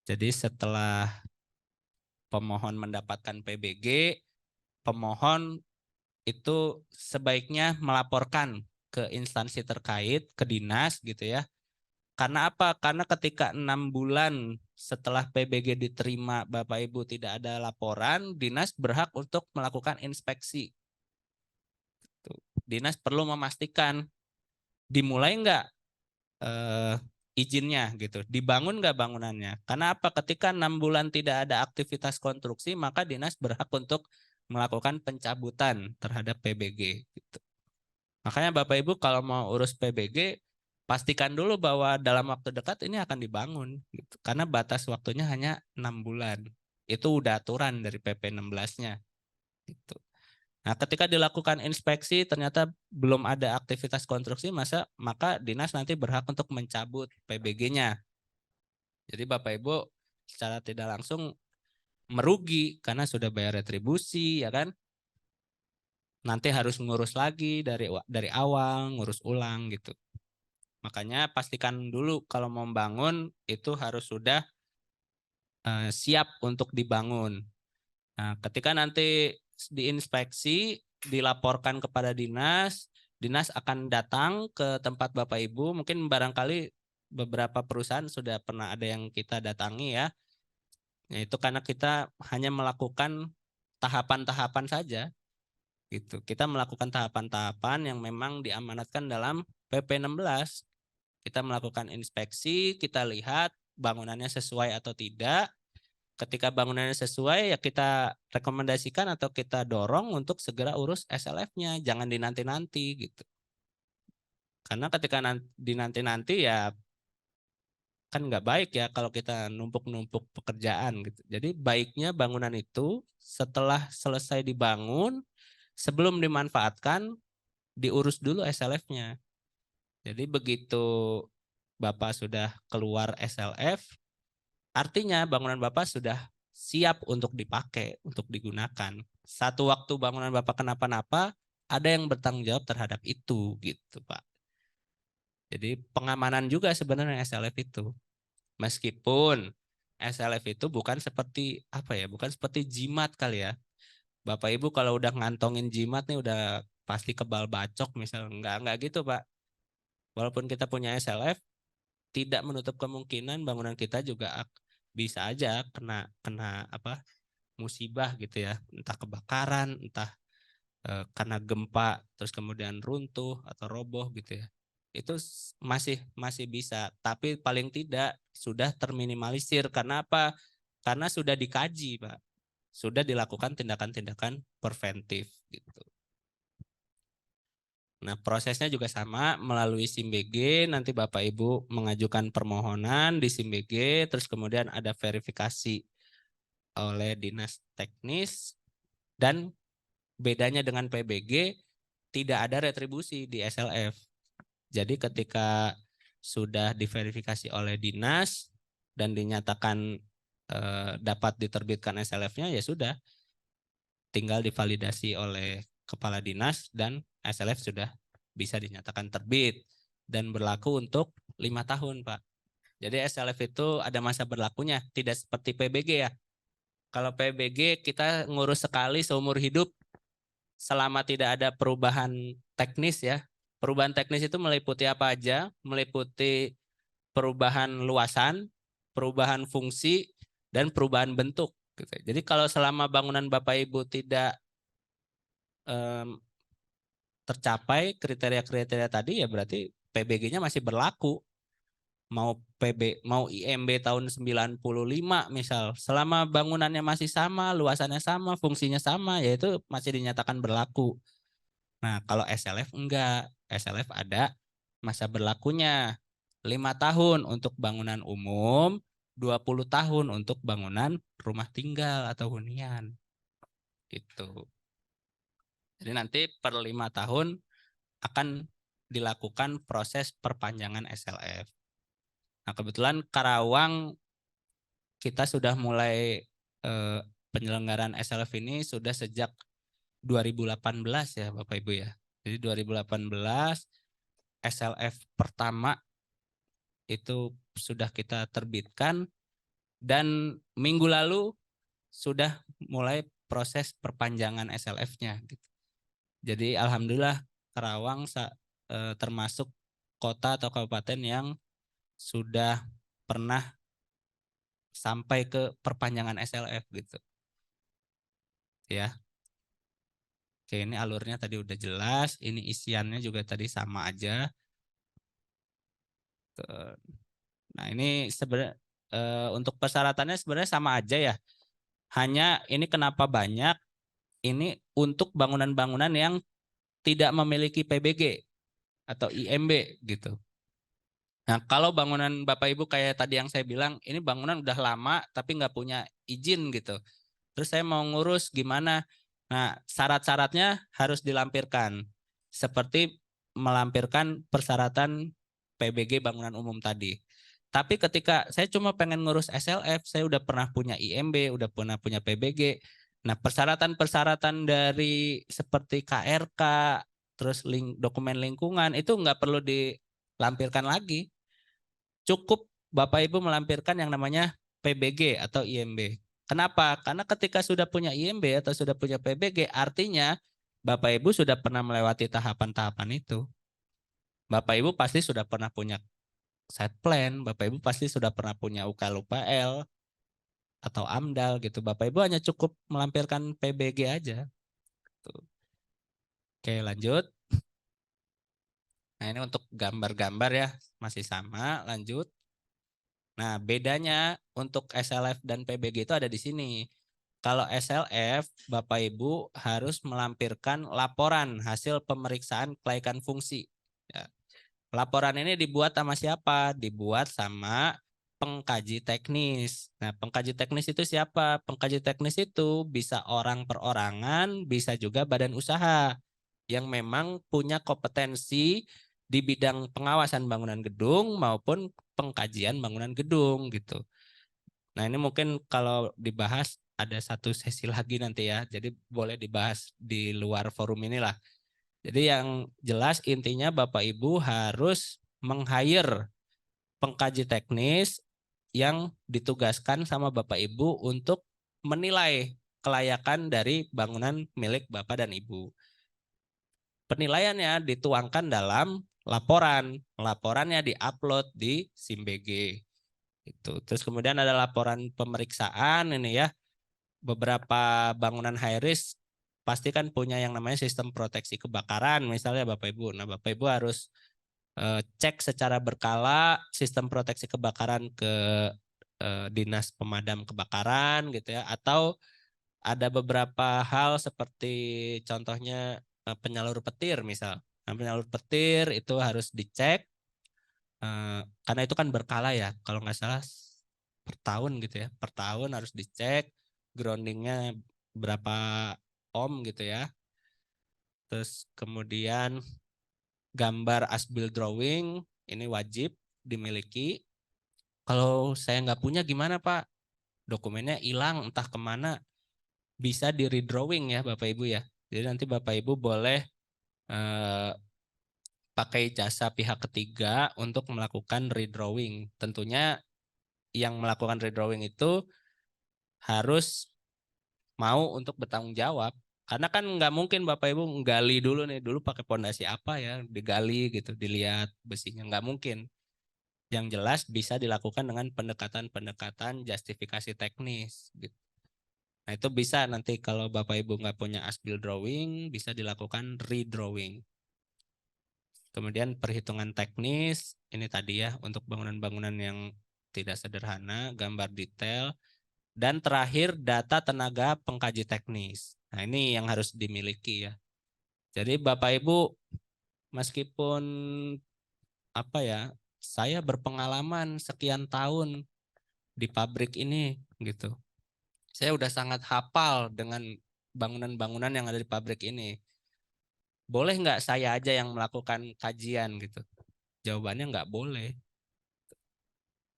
Speaker 2: Jadi setelah pemohon mendapatkan PBG, pemohon itu sebaiknya melaporkan ke instansi terkait, ke dinas gitu ya. Karena apa? Karena ketika 6 bulan setelah PBG diterima Bapak Ibu tidak ada laporan, dinas berhak untuk melakukan inspeksi. Dinas perlu memastikan dimulai nggak izinnya gitu, dibangun nggak bangunannya. Karena apa? Ketika 6 bulan tidak ada aktivitas konstruksi, maka dinas berhak untuk melakukan pencabutan terhadap PBG. Gitu. Makanya Bapak Ibu kalau mau urus PBG, pastikan dulu bahwa dalam waktu dekat ini akan dibangun gitu. Karena batas waktunya hanya 6 bulan. Itu udah aturan dari PP 16-nya gitu. Nah, ketika dilakukan inspeksi ternyata belum ada aktivitas konstruksi, maka dinas nanti berhak untuk mencabut PBG-nya. Jadi Bapak Ibu secara tidak langsung merugi karena sudah bayar retribusi, ya kan? Nanti harus ngurus lagi dari awal, ngurus ulang gitu. Makanya pastikan dulu kalau mau bangun itu harus sudah siap untuk dibangun. Nah, ketika nanti diinspeksi, dilaporkan kepada dinas, dinas akan datang ke tempat Bapak Ibu. Mungkin barangkali beberapa perusahaan sudah pernah ada yang kita datangi ya. Itu karena kita hanya melakukan tahapan-tahapan saja. Gitu. Kita melakukan tahapan-tahapan yang memang diamanatkan dalam PP 16. Kita melakukan inspeksi, kita lihat bangunannya sesuai atau tidak. Ketika bangunannya sesuai, ya kita rekomendasikan atau kita dorong untuk segera urus SLF-nya, jangan dinanti-nanti gitu. Karena ketika dinanti-nanti ya kan nggak baik ya kalau kita numpuk-numpuk pekerjaan gitu. Jadi baiknya bangunan itu setelah selesai dibangun, sebelum dimanfaatkan, diurus dulu SLF-nya. Jadi begitu Bapak sudah keluar SLF, artinya bangunan Bapak sudah siap untuk dipakai, untuk digunakan. Satu waktu bangunan Bapak kenapa-napa, ada yang bertanggung jawab terhadap itu, gitu Pak. Jadi pengamanan juga sebenarnya SLF itu. Meskipun SLF itu bukan seperti apa ya, bukan seperti jimat kali ya. Bapak Ibu kalau udah ngantongin jimat nih udah pasti kebal bacok misalnya. Enggak gitu Pak. Walaupun kita punya SLF, tidak menutup kemungkinan bangunan kita juga bisa aja kena kena apa musibah gitu ya, entah kebakaran, entah karena gempa terus kemudian runtuh atau roboh gitu ya. Itu masih masih bisa, tapi paling tidak sudah terminimalisir. Karena apa? Karena sudah dikaji, Pak. Sudah dilakukan tindakan-tindakan preventif gitu. Nah, prosesnya juga sama melalui SIM BG, nanti Bapak Ibu mengajukan permohonan di SIM BG, terus kemudian ada verifikasi oleh dinas teknis, dan bedanya dengan PBG tidak ada retribusi di SLF. Jadi ketika sudah diverifikasi oleh dinas dan dinyatakan dapat diterbitkan SLF-nya, ya sudah, tinggal divalidasi oleh kepala dinas dan SLF sudah bisa dinyatakan terbit dan berlaku untuk 5 tahun, Pak. Jadi SLF itu ada masa berlakunya, tidak seperti PBG ya. Kalau PBG kita ngurus sekali seumur hidup selama tidak ada perubahan teknis ya. Perubahan teknis itu meliputi apa aja? Meliputi perubahan luasan, perubahan fungsi, dan perubahan bentuk. Jadi kalau selama bangunan Bapak Ibu tidak tercapai kriteria-kriteria tadi, ya berarti PBG-nya masih berlaku. Mau IMB tahun 95 misal, selama bangunannya masih sama, luasannya sama, fungsinya sama, yaitu masih dinyatakan berlaku. Nah, kalau SLF enggak. SLF ada masa berlakunya. 5 tahun untuk bangunan umum, 20 tahun untuk bangunan rumah tinggal atau hunian. Gitu. Jadi nanti per 5 tahun akan dilakukan proses perpanjangan SLF. Nah, kebetulan Karawang kita sudah mulai penyelenggaraan SLF ini sudah sejak 2018 ya Bapak Ibu ya. Jadi 2018 SLF pertama itu sudah kita terbitkan dan minggu lalu sudah mulai proses perpanjangan SLF-nya gitu. Jadi alhamdulillah Karawang termasuk kota atau kabupaten yang sudah pernah sampai ke perpanjangan SLF gitu. Ya. Oke, ini alurnya tadi udah jelas, ini isiannya juga tadi sama aja. Nah, ini sebenarnya untuk persyaratannya sebenarnya sama aja ya. Hanya ini kenapa banyak? Ini untuk bangunan-bangunan yang tidak memiliki PBG atau IMB gitu. Nah, kalau bangunan Bapak Ibu kayak tadi yang saya bilang, ini bangunan udah lama tapi nggak punya izin gitu. Terus saya mau ngurus gimana? Nah, syarat-syaratnya harus dilampirkan. Seperti melampirkan persyaratan PBG bangunan umum tadi. Tapi ketika saya cuma pengen ngurus SLF, saya udah pernah punya IMB, udah pernah punya PBG. Nah, persyaratan-persyaratan dari seperti KRK, terus dokumen lingkungan, itu nggak perlu dilampirkan lagi. Cukup Bapak Ibu melampirkan yang namanya PBG atau IMB. Kenapa? Karena ketika sudah punya IMB atau sudah punya PBG, artinya Bapak Ibu sudah pernah melewati tahapan-tahapan itu. Bapak Ibu pasti sudah pernah punya site plan, Bapak Ibu pasti sudah pernah punya UKL atau AMDAL gitu. Bapak Ibu hanya cukup melampirkan PBG aja. Tuh. Oke, lanjut. Nah, ini untuk gambar-gambar ya, masih sama, lanjut. Nah, bedanya untuk SLF dan PBG itu ada di sini. Kalau SLF, Bapak Ibu harus melampirkan laporan hasil pemeriksaan kelaikan fungsi. Ya. Laporan ini dibuat sama siapa? Dibuat sama pengkaji teknis. Nah, pengkaji teknis itu siapa? Pengkaji teknis itu bisa orang perorangan, bisa juga badan usaha yang memang punya kompetensi di bidang pengawasan bangunan gedung maupun pengkajian bangunan gedung gitu. Nah, ini mungkin kalau dibahas ada satu sesi lagi nanti ya. Jadi boleh dibahas di luar forum inilah. Jadi yang jelas intinya Bapak Ibu harus meng-hire pengkaji teknis yang ditugaskan sama Bapak Ibu untuk menilai kelayakan dari bangunan milik Bapak dan Ibu. Penilaiannya dituangkan dalam laporan. Laporannya diupload di SIMBG. Itu. Terus kemudian ada laporan pemeriksaan ini ya. Beberapa bangunan high risk pasti kan punya yang namanya sistem proteksi kebakaran misalnya Bapak Ibu. Nah, Bapak Ibu harus cek secara berkala sistem proteksi kebakaran ke dinas pemadam kebakaran gitu ya, atau ada beberapa hal seperti contohnya penyalur petir misal. Nah, penyalur petir itu harus dicek karena itu kan berkala ya. Kalau nggak salah per tahun gitu ya. Per tahun harus dicek groundingnya berapa ohm gitu ya. Terus kemudian gambar as-built drawing ini wajib dimiliki. Kalau saya nggak punya gimana Pak? Dokumennya hilang entah kemana. Bisa di redrawing ya Bapak Ibu ya. Jadi nanti Bapak Ibu boleh eh, pakai jasa pihak ketiga untuk melakukan redrawing. Tentunya yang melakukan redrawing itu harus mau untuk bertanggung jawab. Karena kan nggak mungkin Bapak Ibu nggali dulu nih, dulu pakai pondasi apa ya, digali gitu, dilihat besinya. Nggak mungkin. Yang jelas bisa dilakukan dengan pendekatan-pendekatan justifikasi teknis. Gitu. Nah itu bisa nanti kalau Bapak Ibu nggak punya as-built drawing, bisa dilakukan redrawing. Kemudian perhitungan teknis, ini tadi ya untuk bangunan-bangunan yang tidak sederhana, gambar detail, dan terakhir data tenaga pengkaji teknis. Nah ini yang harus dimiliki ya. Jadi Bapak Ibu meskipun apa ya, saya berpengalaman sekian tahun di pabrik ini gitu. Saya udah sangat hafal dengan bangunan-bangunan yang ada di pabrik ini. Boleh nggak saya aja yang melakukan kajian gitu? Jawabannya nggak boleh.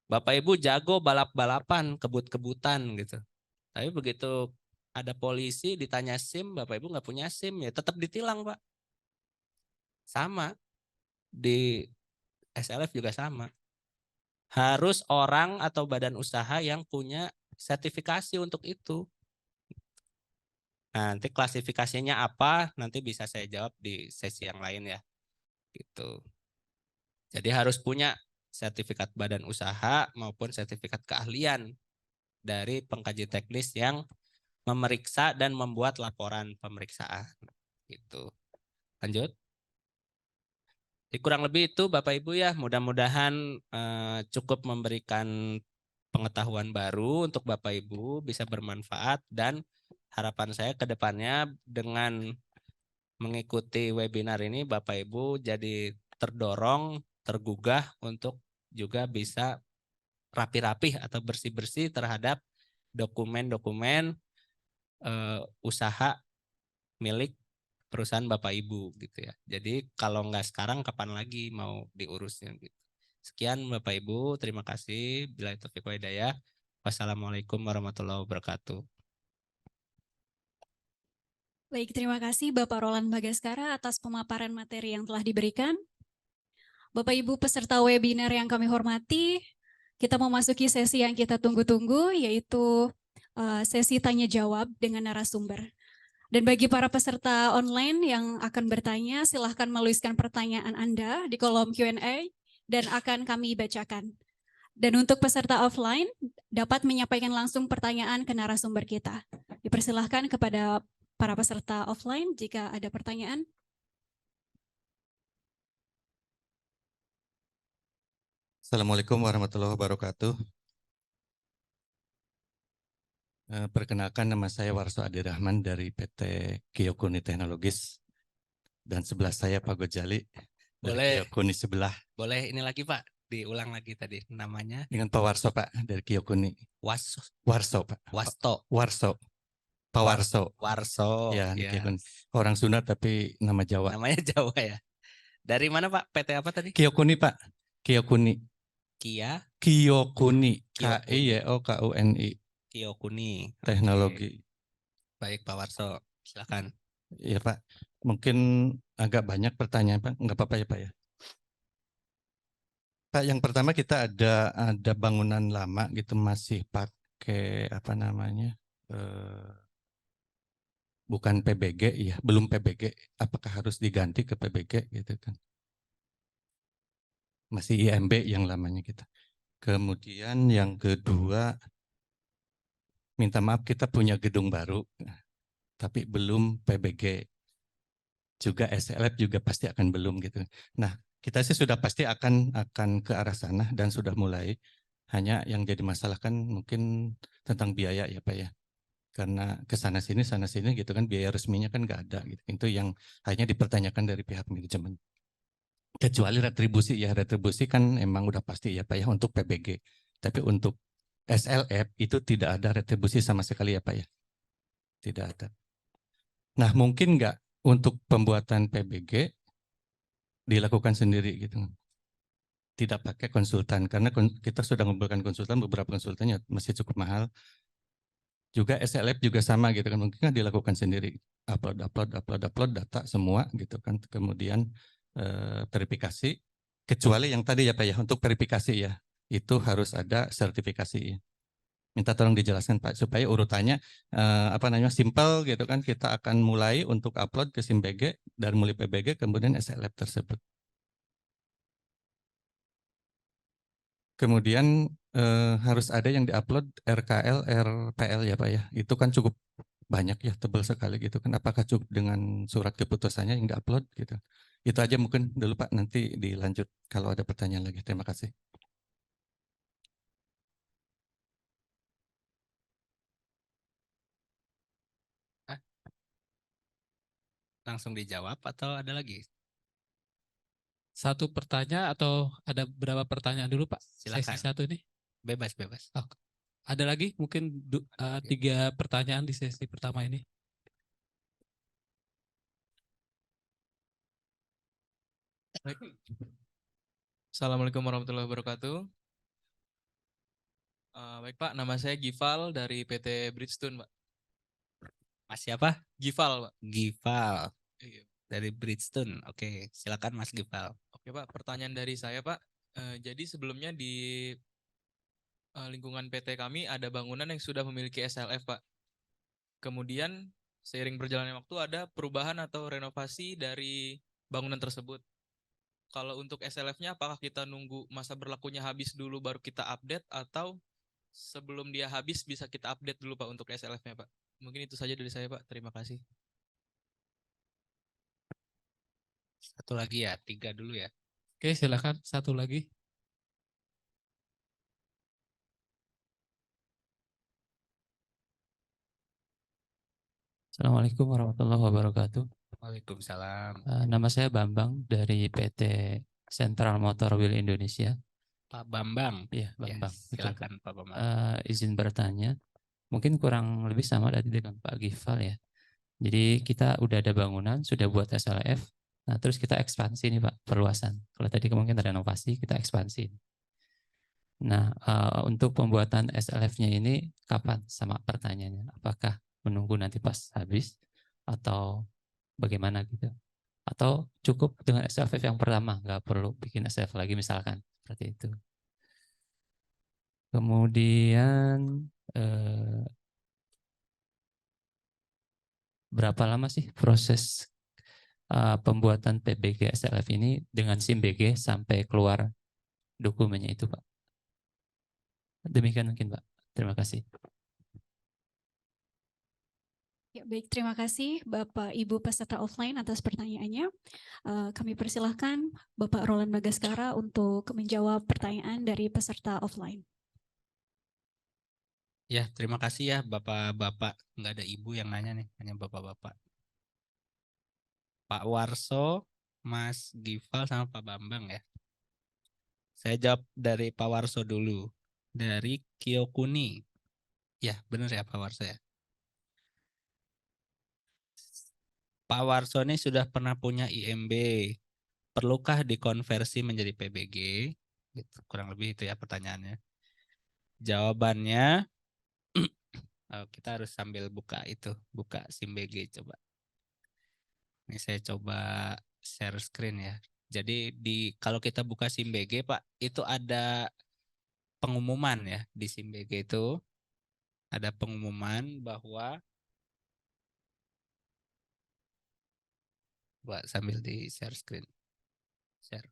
Speaker 2: Bapak Ibu jago balap-balapan, kebut-kebutan gitu. Tapi begitu ada polisi ditanya SIM, Bapak Ibu nggak punya SIM ya tetap ditilang Pak. Sama di SLF juga sama. Harus orang atau badan usaha yang punya sertifikasi untuk itu. Nah, nanti klasifikasinya apa nanti bisa saya jawab di sesi yang lain ya. Gitu. Jadi harus punya sertifikat badan usaha maupun sertifikat keahlian dari pengkaji teknis yang memeriksa dan membuat laporan pemeriksaan. Gitu. Lanjut. Jadi kurang lebih itu Bapak Ibu ya, mudah-mudahan cukup memberikan pengetahuan baru untuk Bapak Ibu, bisa bermanfaat dan harapan saya ke depannya dengan mengikuti webinar ini Bapak Ibu jadi terdorong, tergugah untuk juga bisa rapi-rapih atau bersih-bersih terhadap dokumen-dokumen usaha milik perusahaan Bapak Ibu gitu ya. Jadi kalau nggak sekarang kapan lagi mau diurusnya gitu. Sekian Bapak Ibu, terima kasih. Bila taufiq wa hidayah. Wassalamualaikum warahmatullahi wabarakatuh.
Speaker 1: Baik, terima kasih Bapak Roland Bagaskara atas pemaparan materi yang telah diberikan. Bapak Ibu peserta webinar yang kami hormati, kita memasuki sesi yang kita tunggu-tunggu, yaitu sesi tanya jawab dengan narasumber. Dan bagi para peserta online yang akan bertanya, silahkan menuliskan pertanyaan Anda di kolom Q&A dan akan kami bacakan. Dan untuk peserta offline, dapat menyampaikan langsung pertanyaan ke narasumber kita. Dipersilahkan kepada para peserta offline jika ada pertanyaan.
Speaker 3: Assalamualaikum warahmatullahi wabarakatuh. Perkenalkan, nama saya Warso Adi Rahman dari PT Kiyokuni Teknologis. Dan sebelah saya Pak Gojali dari
Speaker 2: Boleh.
Speaker 3: Kiyokuni sebelah.
Speaker 2: Boleh ini lagi Pak, diulang lagi tadi namanya.
Speaker 3: Dengan Pak Warso Pak dari Kiyokuni. Warso Pak.
Speaker 2: Wasto.
Speaker 3: Warso. Pak Warso.
Speaker 2: Warso.
Speaker 3: Ya,
Speaker 2: Ya.
Speaker 3: Kiyokuni. Orang Sunda tapi nama Jawa.
Speaker 2: Namanya Jawa ya. Dari mana Pak? PT apa tadi?
Speaker 3: Kiyokuni Pak. Kiyokuni. Kiyokuni. K-I-Y-O-K-U-N-I.
Speaker 2: Kiyokuni.
Speaker 3: Teknologi.
Speaker 2: Baik Pak Warso, silakan.
Speaker 3: Iya Pak, mungkin agak banyak pertanyaan Pak, nggak apa-apa ya Pak ya. Pak, yang pertama kita ada bangunan lama gitu masih pakai apa namanya, bukan PBG ya, belum PBG. Apakah harus diganti ke PBG gitu kan? Masih IMB yang lamanya kita. Kemudian yang kedua, minta maaf kita punya gedung baru, tapi belum PBG. Juga SLF juga pasti akan belum gitu. Nah, kita sih sudah pasti akan ke arah sana dan sudah mulai. Hanya yang jadi masalah kan mungkin tentang biaya ya Pak ya. Karena ke sana sini gitu kan, biaya resminya kan nggak ada gitu. Itu yang hanya dipertanyakan dari pihak manajemen. Kecuali retribusi ya, retribusi kan emang udah pasti ya Pak ya untuk PBG. Tapi untuk SLF itu tidak ada retribusi sama sekali ya Pak ya. Tidak ada. Nah, mungkin nggak untuk pembuatan PBG dilakukan sendiri gitu. Tidak pakai konsultan karena kita sudah mengumpulkan konsultan, beberapa konsultannya masih cukup mahal. Juga SLF juga sama gitu kan, mungkin kan dilakukan sendiri. Upload data semua gitu kan. Kemudian verifikasi, kecuali yang tadi ya Pak ya, untuk verifikasi ya, itu harus ada sertifikasi ya. Minta tolong dijelaskan Pak supaya urutannya apa namanya simpel gitu kan, kita akan mulai untuk upload ke SIMPG dan mulai PBG kemudian SLF tersebut. Kemudian harus ada yang diupload RKL, RPL ya Pak ya. Itu kan cukup banyak ya, tebal sekali gitu kan. Apakah cukup dengan surat keputusannya yang diupload gitu. Itu aja mungkin dulu Pak, nanti dilanjut kalau ada pertanyaan lagi. Terima kasih.
Speaker 2: Langsung dijawab atau ada lagi?
Speaker 4: Satu pertanyaan atau ada berapa pertanyaan dulu Pak?
Speaker 2: Silakan.
Speaker 4: Sesi satu ini.
Speaker 2: Bebas.
Speaker 4: Oh, ada lagi mungkin 3 pertanyaan di sesi pertama ini.
Speaker 5: Baik. Assalamualaikum warahmatullahi wabarakatuh. Baik Pak, nama saya Gival dari PT Bridgestone Pak.
Speaker 2: Mas siapa?
Speaker 5: Gival Pak.
Speaker 2: Gival.
Speaker 5: Iya.
Speaker 2: Dari Bridgestone. Oke, silakan Mas Gival.
Speaker 5: Oke Pak, pertanyaan dari saya Pak. Jadi sebelumnya di lingkungan PT kami ada bangunan yang sudah memiliki SLF Pak. Kemudian seiring berjalannya waktu ada perubahan atau renovasi dari bangunan tersebut. Kalau untuk SLF-nya apakah kita nunggu masa berlakunya habis dulu baru kita update atau sebelum dia habis bisa kita update dulu Pak untuk SLF-nya Pak? Mungkin itu saja dari saya Pak. Terima kasih.
Speaker 2: Satu lagi ya, 3 dulu ya.
Speaker 4: Oke, silakan satu lagi. Assalamualaikum warahmatullahi wabarakatuh.
Speaker 2: Waalaikumsalam.
Speaker 4: Nama saya Bambang dari PT Central Motor Wheel Indonesia.
Speaker 2: Pak Bambang.
Speaker 6: Iya,
Speaker 2: Ya,
Speaker 6: Bambang. Betul.
Speaker 2: silakan Pak Bambang.
Speaker 6: Izin bertanya, mungkin kurang lebih sama tadi dengan Pak Gifal ya. Jadi kita udah ada bangunan, sudah buat SLF, nah terus kita ekspansi nih Pak, perluasan. Kalau tadi mungkin renovasi, kita ekspansi. Nah, untuk pembuatan SLF-nya ini kapan? Sama pertanyaannya, apakah menunggu nanti pas habis atau bagaimana gitu? Atau cukup dengan SLF yang pertama, nggak perlu bikin SLF lagi misalkan, seperti itu. Kemudian berapa lama sih proses pembuatan PBG SLF ini dengan SIM BG sampai keluar dokumennya itu, Pak? Demikian mungkin, Pak. Terima kasih.
Speaker 1: Ya, baik, terima kasih Bapak Ibu peserta offline atas pertanyaannya. Kami persilahkan Bapak Roland Bagaskara untuk menjawab pertanyaan dari peserta offline.
Speaker 2: Ya, terima kasih ya Bapak-bapak. Nggak ada ibu yang nanya nih, hanya Bapak-bapak. Pak Warso, Mas Gifal, sama Pak Bambang ya. Saya jawab dari Pak Warso dulu. Dari Kyokuni. Ya, benar ya Pak Warso ya. Pak Warso ini sudah pernah punya IMB. Perlukah dikonversi menjadi PBG? Gitu, kurang lebih itu ya pertanyaannya. Jawabannya, kita harus sambil buka itu, buka SIM BG coba. Ini saya coba share screen ya. Jadi kalau kita buka SIM BG Pak, itu ada pengumuman ya di SIM BG itu. Ada pengumuman bahwa sambil di share screen. Share.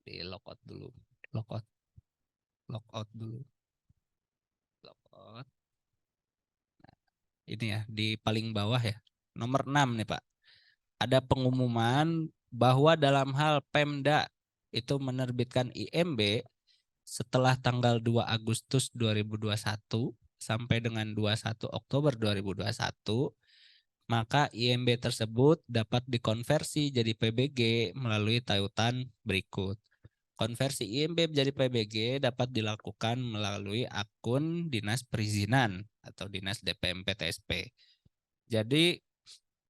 Speaker 2: Di logout dulu. Logout dulu. Logout. Nah, ini ya di paling bawah ya. Nomor 6 nih Pak. Ada pengumuman bahwa dalam hal Pemda itu menerbitkan IMB setelah tanggal 2 Agustus 2021 sampai dengan 21 Oktober 2021, maka IMB tersebut dapat dikonversi jadi PBG melalui tautan berikut. Konversi IMB menjadi PBG dapat dilakukan melalui akun Dinas Perizinan atau Dinas DPM PTSP. Jadi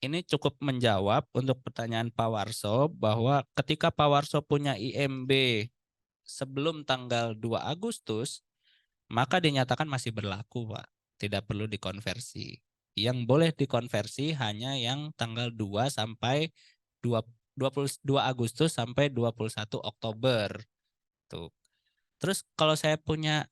Speaker 2: ini cukup menjawab untuk pertanyaan Pak Warso bahwa ketika Pak Warso punya IMB sebelum tanggal 2 Agustus, maka dinyatakan masih berlaku, Pak. Tidak perlu dikonversi. Yang boleh dikonversi hanya yang tanggal 2 sampai 22 Agustus sampai 21 Oktober. Tuh. Terus kalau saya punya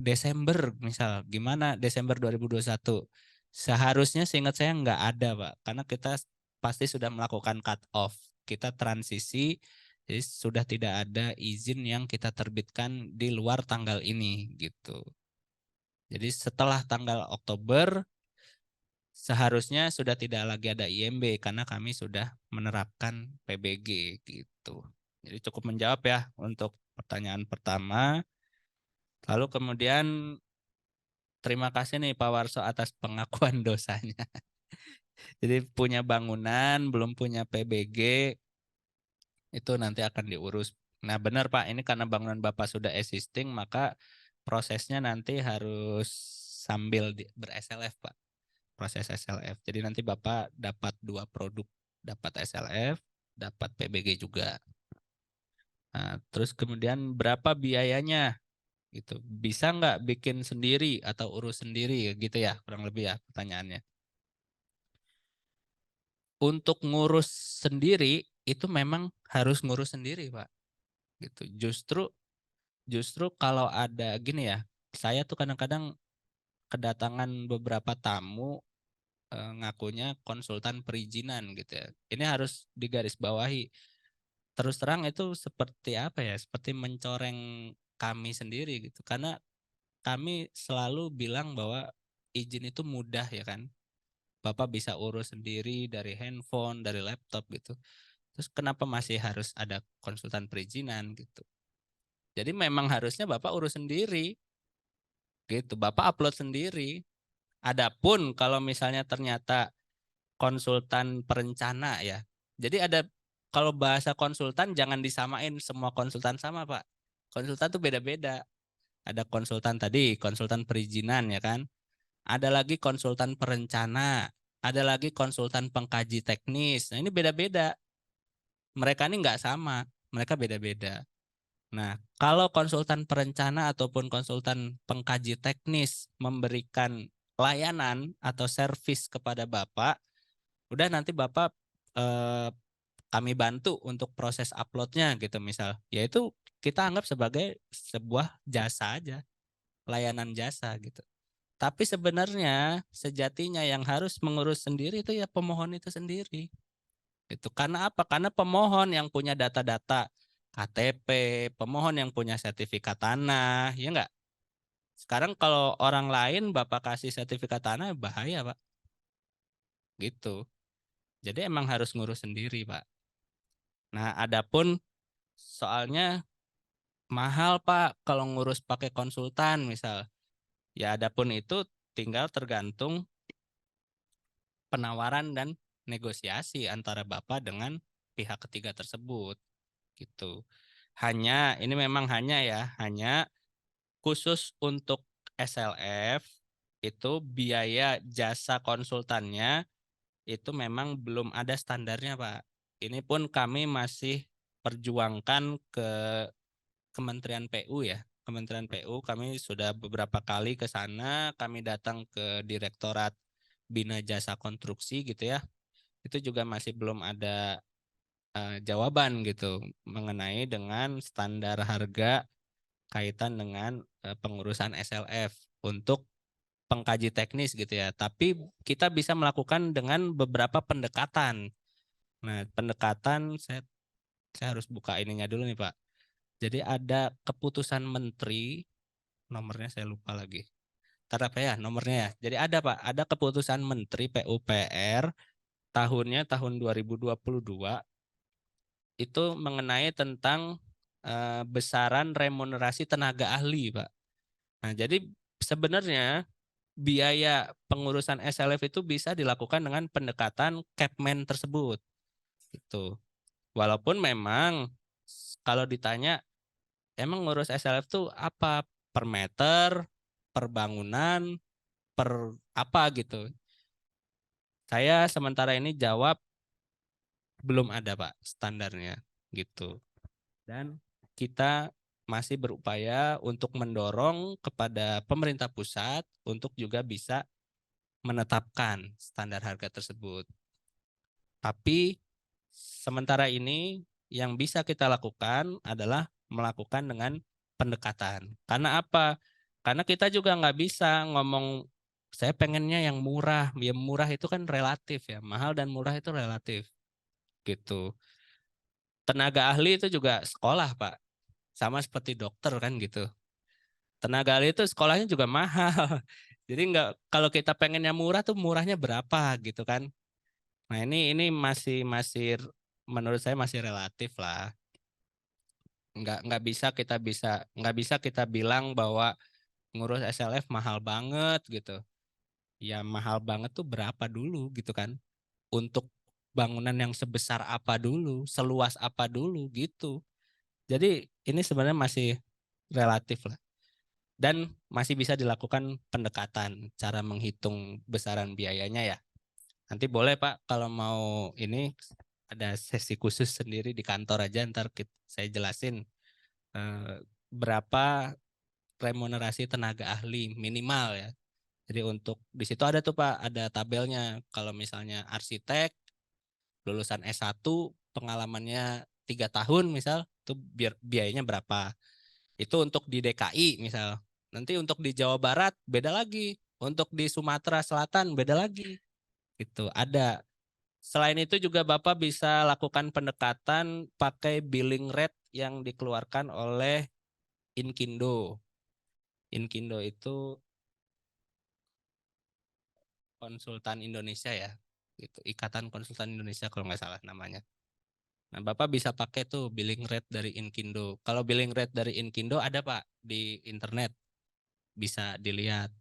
Speaker 2: Desember misal, gimana Desember 2021? Seharusnya seingat saya nggak ada, Pak. Karena kita pasti sudah melakukan cut off. Kita transisi, jadi sudah tidak ada izin yang kita terbitkan di luar tanggal ini gitu. Jadi setelah tanggal Oktober seharusnya sudah tidak lagi ada IMB karena kami sudah menerapkan PBG gitu. Jadi cukup menjawab ya untuk pertanyaan pertama. Lalu kemudian terima kasih nih Pak Warso atas pengakuan dosanya. Jadi punya bangunan, belum punya PBG, itu nanti akan diurus. Nah benar Pak, ini karena bangunan Bapak sudah existing, maka prosesnya nanti harus sambil ber-SLF Pak. Proses SLF. Jadi nanti Bapak dapat 2 produk, dapat SLF, dapat PBG juga. Nah, terus kemudian berapa biayanya? Gitu. Bisa nggak bikin sendiri atau urus sendiri gitu ya, kurang lebih ya pertanyaannya. Untuk ngurus sendiri itu memang harus ngurus sendiri, Pak. Gitu. Justru kalau ada gini ya, saya tuh kadang-kadang kedatangan beberapa tamu ngakunya konsultan perizinan gitu ya. Ini harus digarisbawahi. Terus terang itu seperti apa ya? Seperti mencoreng kami sendiri gitu. Karena kami selalu bilang bahwa izin itu mudah ya kan. Bapak bisa urus sendiri dari handphone, dari laptop gitu. Terus kenapa masih harus ada konsultan perizinan gitu. Jadi memang harusnya Bapak urus sendiri. Gitu, Bapak upload sendiri. Adapun kalau misalnya ternyata konsultan perencana ya. Jadi ada kalau bahasa konsultan jangan disamain semua konsultan sama, Pak. Konsultan tuh beda-beda. Ada konsultan tadi, konsultan perizinan ya kan. Ada lagi konsultan perencana, ada lagi konsultan pengkaji teknis. Nah, ini beda-beda. Mereka ini nggak sama, mereka beda-beda. Nah, kalau konsultan perencana ataupun konsultan pengkaji teknis memberikan layanan atau servis kepada Bapak, udah nanti Bapak kami bantu untuk proses uploadnya gitu misal. Yaitu kita anggap sebagai sebuah jasa aja, layanan jasa gitu. Tapi sebenarnya sejatinya yang harus mengurus sendiri itu ya pemohon itu sendiri. Itu karena apa? Karena pemohon yang punya data-data KTP, pemohon yang punya sertifikat tanah, ya enggak? Sekarang kalau orang lain Bapak kasih sertifikat tanah bahaya, Pak. Gitu. Jadi emang harus ngurus sendiri, Pak. Nah, adapun soalnya mahal, Pak, kalau ngurus pakai konsultan misal. Ya adapun itu tinggal tergantung penawaran dan negosiasi antara Bapak dengan pihak ketiga tersebut gitu. Hanya ini memang hanya ya, hanya khusus untuk SLF itu biaya jasa konsultannya itu memang belum ada standarnya, Pak. Ini pun kami masih perjuangkan ke Kementerian PU ya. Kementerian PU kami sudah beberapa kali ke sana, kami datang ke Direktorat Bina Jasa Konstruksi gitu ya. Itu juga masih belum ada jawaban gitu mengenai dengan standar harga kaitan dengan pengurusan SLF untuk pengkaji teknis gitu ya. Tapi kita bisa melakukan dengan beberapa pendekatan. Nah, pendekatan saya harus buka ininya dulu nih, Pak. Jadi ada keputusan menteri, nomornya saya lupa lagi. Ntar apa ya nomornya ya. Jadi ada, Pak, ada keputusan menteri PUPR tahunnya tahun 2022 itu mengenai tentang besaran remunerasi tenaga ahli, Pak. Nah, jadi sebenarnya biaya pengurusan SLF itu bisa dilakukan dengan pendekatan Capman tersebut. Itu. Walaupun memang kalau ditanya emang ngurus SLF tuh apa? Per meter, per bangunan, per apa gitu. Saya sementara ini jawab belum ada, Pak, standarnya gitu. Dan kita masih berupaya untuk mendorong kepada pemerintah pusat untuk juga bisa menetapkan standar harga tersebut. Tapi sementara ini yang bisa kita lakukan adalah melakukan dengan pendekatan. Karena apa? Karena kita juga nggak bisa ngomong saya pengennya yang murah. Ya murah itu kan relatif ya. Mahal dan murah itu relatif. Gitu. Tenaga ahli itu juga sekolah, Pak. Sama seperti dokter kan gitu. Tenaga ahli itu sekolahnya juga mahal. Jadi nggak kalau kita pengennya murah tuh murahnya berapa gitu kan. Nah, ini masih menurut saya masih relatif lah. Nggak bisa kita bilang bahwa ngurus SLF mahal banget gitu. Ya mahal banget tuh berapa dulu gitu kan. Untuk bangunan yang sebesar apa dulu, seluas apa dulu gitu. Jadi ini sebenarnya masih relatif lah. Dan masih bisa dilakukan pendekatan cara menghitung besaran biayanya ya. Nanti boleh, Pak, kalau mau ini ada sesi khusus sendiri di kantor aja, ntar saya jelasin berapa remunerasi tenaga ahli minimal ya. Jadi untuk di situ ada tuh, Pak, ada tabelnya. Kalau misalnya arsitek lulusan S1 pengalamannya 3 tahun misal, itu biayanya berapa. Itu untuk di DKI misal. Nanti untuk di Jawa Barat beda lagi. Untuk di Sumatera Selatan beda lagi. Itu ada. Selain itu juga Bapak bisa lakukan pendekatan pakai billing rate yang dikeluarkan oleh Inkindo. Inkindo itu konsultan Indonesia ya. Gitu. Ikatan Konsultan Indonesia kalau nggak salah namanya. Nah, Bapak bisa pakai tuh billing rate dari Inkindo. Kalau billing rate dari Inkindo ada, Pak, di internet. Bisa dilihat.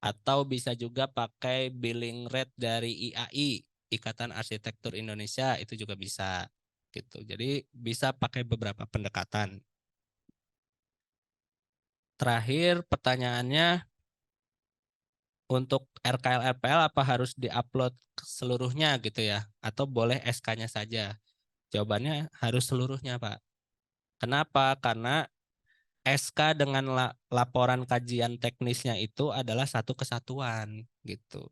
Speaker 2: Atau bisa juga pakai billing rate dari IAI, Ikatan Arsitektur Indonesia, itu juga bisa. gitu. Jadi bisa pakai beberapa pendekatan. Terakhir pertanyaannya, untuk RKL RPL apa harus diupload seluruhnya gitu ya, atau boleh SK-nya saja? Jawabannya harus seluruhnya, Pak. Kenapa? Karena SK dengan laporan kajian teknisnya itu adalah satu kesatuan gitu.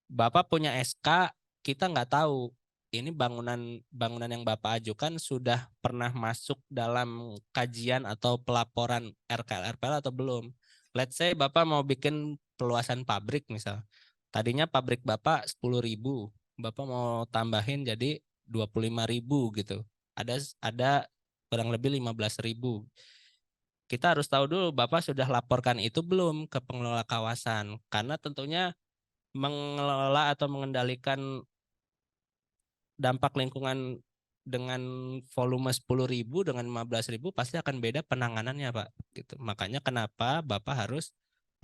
Speaker 2: Bapak punya SK, kita nggak tahu ini bangunan yang Bapak ajukan sudah pernah masuk dalam kajian atau pelaporan RKL RPL atau belum. Let's say Bapak mau bikin peluasan pabrik misal. Tadinya pabrik Bapak 10.000, Bapak mau tambahin jadi 25.000 gitu. Ada kurang lebih 15.000. Kita harus tahu dulu Bapak sudah laporkan itu belum ke pengelola kawasan. Karena tentunya mengelola atau mengendalikan dampak lingkungan dengan volume 10.000 dengan 15.000 pasti akan beda penanganannya, Pak. Gitu. Makanya kenapa Bapak harus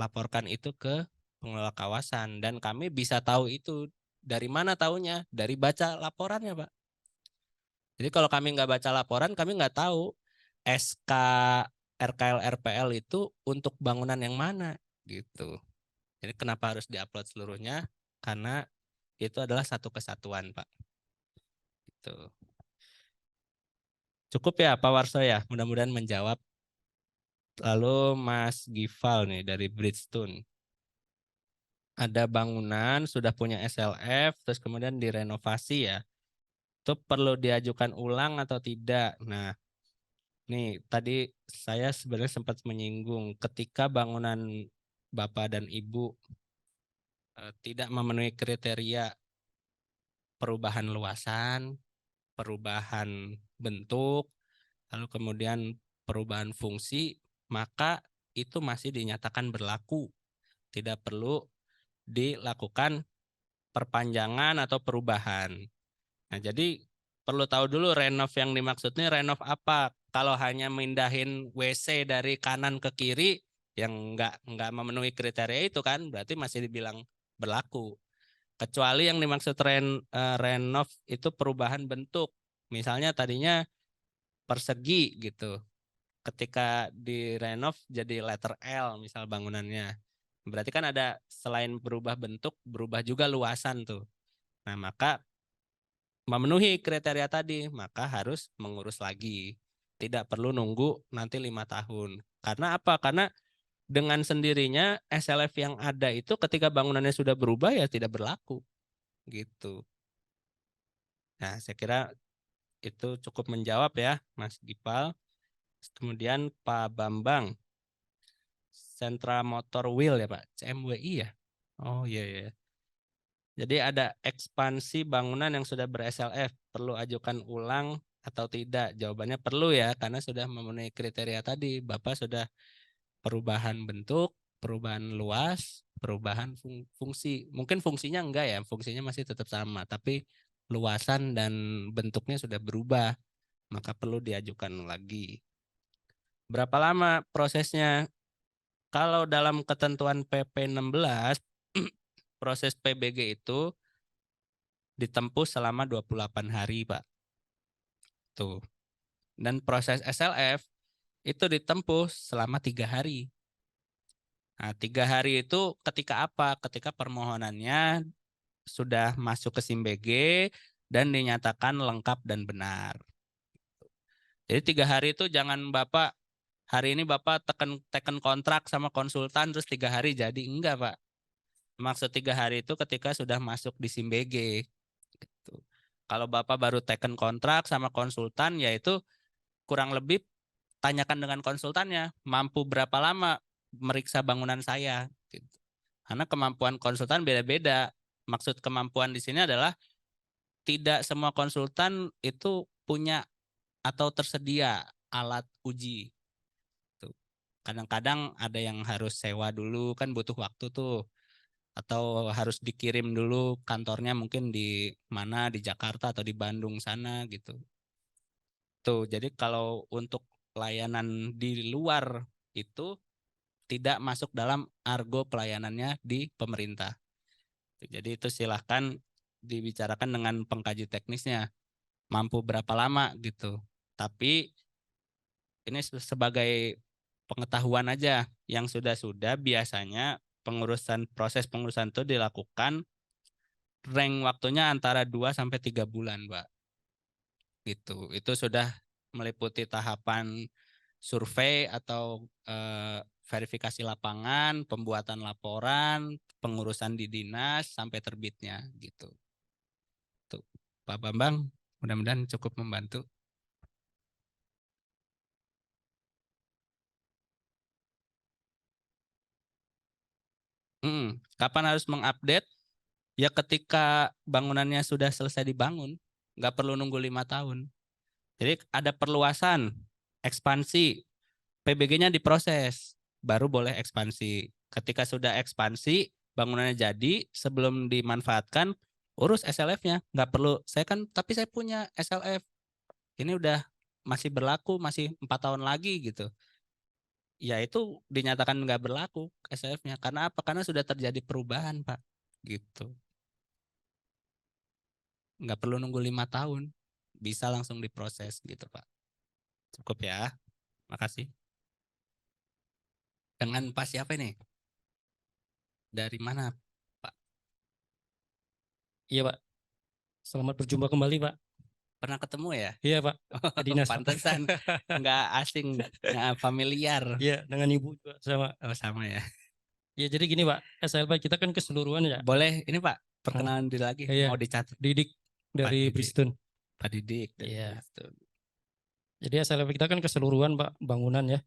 Speaker 2: laporkan itu ke pengelola kawasan, dan kami bisa tahu itu dari mana taunya? Dari baca laporannya, Pak. Jadi kalau kami nggak baca laporan, kami nggak tahu SK RKL RPL itu untuk bangunan yang mana gitu. Jadi kenapa harus diupload seluruhnya? Karena itu adalah satu kesatuan, Pak. Gitu. Cukup ya Pak Warso ya, mudah-mudahan menjawab. Lalu Mas Gival nih dari Bridgestone. Ada bangunan sudah punya SLF, terus kemudian direnovasi ya. Itu perlu diajukan ulang atau tidak? Nah, nih tadi saya sebenarnya sempat menyinggung ketika bangunan Bapak dan Ibu tidak memenuhi kriteria perubahan luasan, perubahan bentuk, lalu kemudian perubahan fungsi, maka itu masih dinyatakan berlaku. Tidak perlu dilakukan perpanjangan atau perubahan. Nah, jadi perlu tahu dulu renov yang dimaksudnya renov apa. Kalau hanya mindahin WC dari kanan ke kiri yang nggak memenuhi kriteria itu kan berarti masih dibilang berlaku. Kecuali yang dimaksud renov itu perubahan bentuk. Misalnya tadinya persegi gitu. Ketika direnov jadi letter L misal bangunannya. Berarti kan ada selain berubah bentuk, berubah juga luasan tuh. Nah, maka memenuhi kriteria tadi, maka harus mengurus lagi. Tidak perlu nunggu nanti 5 tahun. Karena apa? Karena dengan sendirinya SLF yang ada itu ketika bangunannya sudah berubah ya tidak berlaku. Gitu. Nah, saya kira itu cukup menjawab ya, Mas Gipal. Kemudian Pak Bambang, Sentra Motor Wheel ya Pak, CMWI ya? Oh iya iya. Jadi ada ekspansi bangunan yang sudah ber-SLF, perlu ajukan ulang atau tidak? Jawabannya perlu ya, karena sudah memenuhi kriteria tadi. Bapak sudah perubahan bentuk, perubahan luas, perubahan fungsi. Mungkin fungsinya enggak ya, fungsinya masih tetap sama, tapi luasan dan bentuknya sudah berubah, maka perlu diajukan lagi. Berapa lama prosesnya? Kalau dalam ketentuan PP 16, proses PBG itu ditempuh selama 28 hari, Pak. Tuh. Dan proses SLF itu ditempuh selama 3 hari. Nah, 3 hari itu ketika apa? Ketika permohonannya sudah masuk ke SIM BG dan dinyatakan lengkap dan benar. Jadi 3 hari itu jangan Bapak hari ini Bapak teken kontrak sama konsultan terus 3 hari jadi, enggak Pak. Maksud 3 hari itu ketika sudah masuk di SIM BG. Gitu. Kalau Bapak baru teken kontrak sama konsultan yaitu kurang lebih tanyakan dengan konsultannya mampu berapa lama meriksa bangunan saya. Gitu. Karena kemampuan konsultan beda-beda. Maksud kemampuan di sini adalah tidak semua konsultan itu punya atau tersedia alat uji. Kadang-kadang ada yang harus sewa dulu, kan butuh waktu tuh. Atau harus dikirim dulu kantornya mungkin di mana, di Jakarta atau di Bandung sana gitu. Tuh, jadi kalau untuk layanan di luar itu tidak masuk dalam argo pelayanannya di pemerintah. Jadi itu silahkan dibicarakan dengan pengkaji teknisnya. mampu berapa lama gitu. Tapi ini sebagai pengetahuan aja, yang sudah biasanya proses pengurusan itu dilakukan rank waktunya antara 2 sampai 3 bulan, Pak. Gitu. Itu sudah meliputi tahapan survei atau verifikasi lapangan, pembuatan laporan, pengurusan di dinas sampai terbitnya gitu. Tuh, Pak Bambang, mudah-mudahan cukup membantu. Kapan harus mengupdate? Ya ketika bangunannya sudah selesai dibangun, nggak perlu nunggu 5 tahun. Jadi ada perluasan, ekspansi, PBG-nya diproses, baru boleh ekspansi. Ketika sudah ekspansi, bangunannya jadi, sebelum dimanfaatkan, urus SLF-nya. Nggak perlu, tapi saya punya SLF. Ini udah masih berlaku, masih 4 tahun lagi gitu. Ya itu dinyatakan nggak berlaku SLF-nya. Karena apa? Karena sudah terjadi perubahan, Pak. Gitu. Nggak perlu nunggu 5 tahun. Bisa langsung diproses gitu, Pak. Cukup ya. Makasih. Dengan Pak siapa ini? Dari mana, Pak?
Speaker 7: Iya Pak, selamat berjumpa kembali Pak.
Speaker 2: Pernah ketemu ya?
Speaker 7: Iya Pak, di dinas Pak.
Speaker 2: Pantesan nggak asing, nggak familiar.
Speaker 7: Iya, dengan Ibu juga sama.
Speaker 2: Oh, sama ya.
Speaker 7: Ya jadi gini Pak, SLP kita kan keseluruhan ya.
Speaker 2: Boleh ini Pak, perkenalan diri lagi.
Speaker 7: Iya.
Speaker 2: Mau dicatat.
Speaker 7: Didik dari
Speaker 2: Didik.
Speaker 7: Bristol.
Speaker 2: Pak Didik. Dari
Speaker 7: Iya.
Speaker 2: Bristol.
Speaker 7: Jadi SLP kita kan keseluruhan Pak, bangunan ya.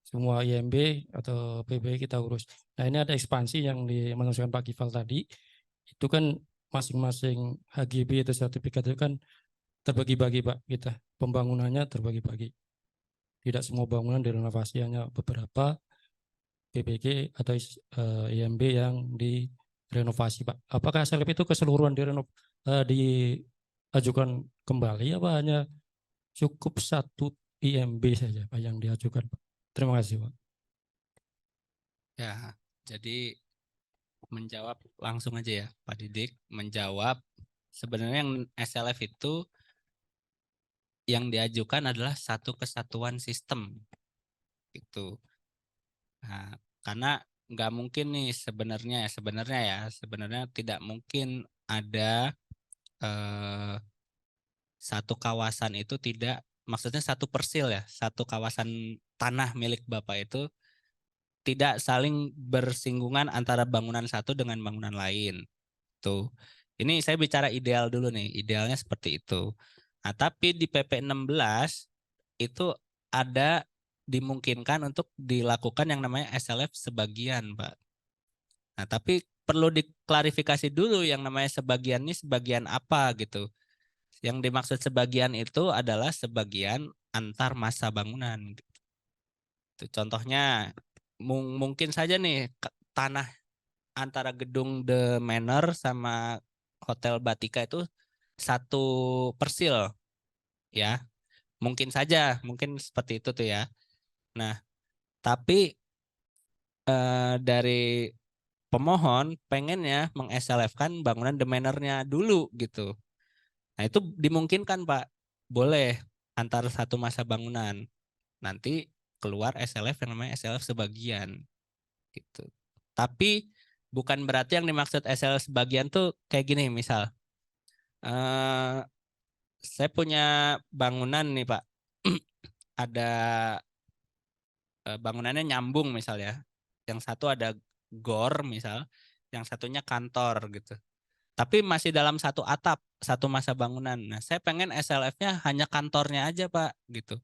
Speaker 7: Semua IMB atau PB kita urus. Nah ini ada ekspansi yang dimaksudkan Pak Kifal tadi. Itu kan masing-masing HGB atau sertifikat itu kan terbagi-bagi Pak kita. Pembangunannya terbagi-bagi. Tidak semua bangunan direnovasi, hanya beberapa PBG atau IMB yang direnovasi Pak. Apakah SLP itu keseluruhan diajukan kembali apa hanya cukup satu IMB saja Pak yang diajukan Pak? Terima kasih Pak.
Speaker 2: Ya, jadi menjawab langsung aja ya Pak Didik. Menjawab sebenarnya yang SLF itu yang diajukan adalah satu kesatuan sistem. Gitu. Nah, karena nggak mungkin nih sebenarnya tidak mungkin ada satu kawasan itu tidak, maksudnya satu persil ya, satu kawasan tanah milik Bapak itu tidak saling bersinggungan antara bangunan satu dengan bangunan lain. Tuh. Ini saya bicara ideal dulu nih, idealnya seperti itu. Nah, tapi di PP 16 itu ada dimungkinkan untuk dilakukan yang namanya SLF sebagian, Pak. Nah, tapi perlu diklarifikasi dulu yang namanya sebagian ini sebagian apa gitu. Yang dimaksud sebagian itu adalah sebagian antar masa bangunan. Itu contohnya mungkin saja nih tanah antara gedung The Manor sama Hotel Batika itu satu persil ya. Mungkin saja, mungkin seperti itu tuh ya. Nah, tapi dari pemohon pengennya meng-SLF-kan bangunan The Manor-nya dulu gitu. Nah, itu dimungkinkan, Pak. Boleh antar satu masa bangunan. Nanti keluar SLF yang namanya SLF sebagian. Gitu. Tapi bukan berarti yang dimaksud SLF sebagian tuh kayak gini, misal. Saya punya bangunan nih, Pak. Ada bangunannya nyambung misalnya. Yang satu ada gor misal, yang satunya kantor gitu. Tapi masih dalam satu atap, satu masa bangunan. Nah, saya pengen SLF-nya hanya kantornya aja, Pak, gitu.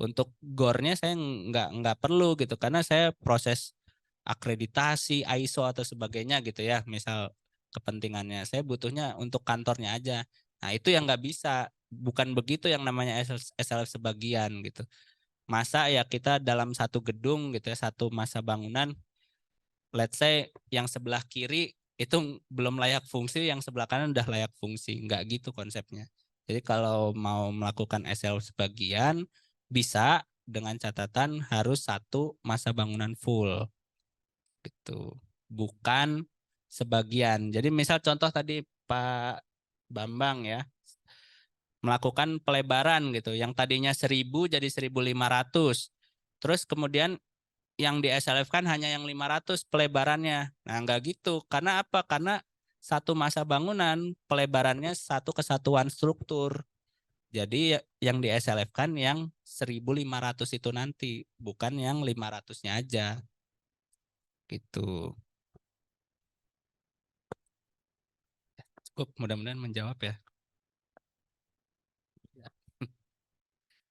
Speaker 2: Untuk gornya saya nggak perlu gitu, karena saya proses akreditasi, ISO atau sebagainya gitu ya, misal kepentingannya. Saya butuhnya untuk kantornya aja. Nah, itu yang nggak bisa. Bukan begitu yang namanya SLF sebagian gitu. Masa ya kita dalam satu gedung gitu ya, satu masa bangunan, let's say yang sebelah kiri itu belum layak fungsi, yang sebelah kanan udah layak fungsi. Enggak gitu konsepnya. Jadi kalau mau melakukan SLF sebagian, bisa dengan catatan harus satu masa bangunan full. Gitu. Bukan sebagian. Jadi misal contoh tadi Pak Bambang ya, melakukan pelebaran gitu. Yang tadinya 1.000 jadi 1.500. Terus kemudian yang di SLF kan hanya yang 500 pelebarannya. Nah, enggak gitu. Karena apa? Karena satu masa bangunan pelebarannya satu kesatuan struktur. Jadi yang di SLF kan yang 1.500 itu nanti, bukan yang 500-nya aja. Gitu. Cukup, mudah-mudahan menjawab ya.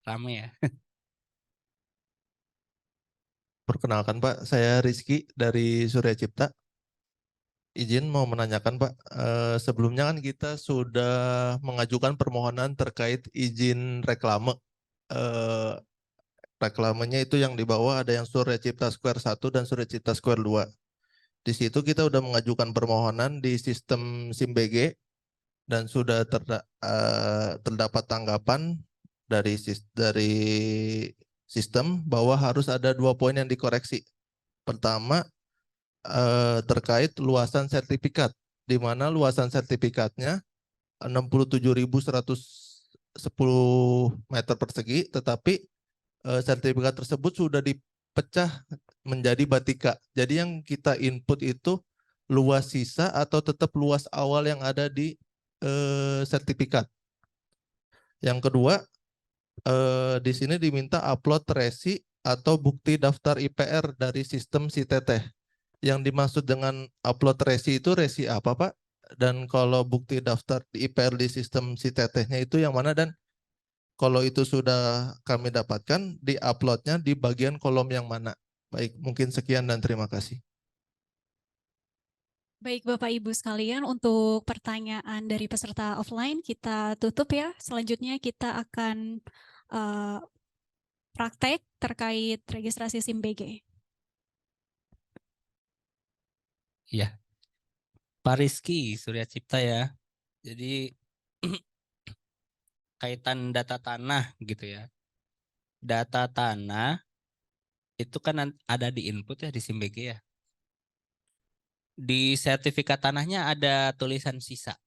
Speaker 2: Rame ya.
Speaker 8: Perkenalkan Pak, saya Rizky dari Surya Cipta. Izin mau menanyakan Pak, sebelumnya kan kita sudah mengajukan permohonan terkait izin reklame. Reklamenya itu yang di bawah ada yang Surya Cipta Square 1 dan Surya Cipta Square 2. Di situ kita sudah mengajukan permohonan di sistem SIMBG dan sudah terdapat tanggapan dari sistem bahwa harus ada 2 poin yang dikoreksi. Pertama, terkait luasan sertifikat, di mana luasan sertifikatnya 67.110 meter persegi, tetapi sertifikat tersebut sudah dipecah menjadi batika. Jadi yang kita input itu luas sisa atau tetap luas awal yang ada di sertifikat. Yang kedua, di sini diminta upload resi atau bukti daftar IPR dari sistem SITETEH. Yang dimaksud dengan upload resi itu resi apa Pak? Dan kalau bukti daftar di IPR di sistem SITETEH-nya itu yang mana? Dan kalau itu sudah kami dapatkan, di-uploadnya di bagian kolom yang mana? Baik, mungkin sekian dan terima kasih.
Speaker 1: Baik Bapak Ibu sekalian, untuk pertanyaan dari peserta offline kita tutup ya. Selanjutnya kita akan praktek terkait registrasi SIMBG.
Speaker 2: Iya. Pak Rizky Surya Cipta ya. Jadi kaitan data tanah gitu ya. Data tanah itu kan ada di input ya di SIMBG ya. Di sertifikat tanahnya ada tulisan sisa.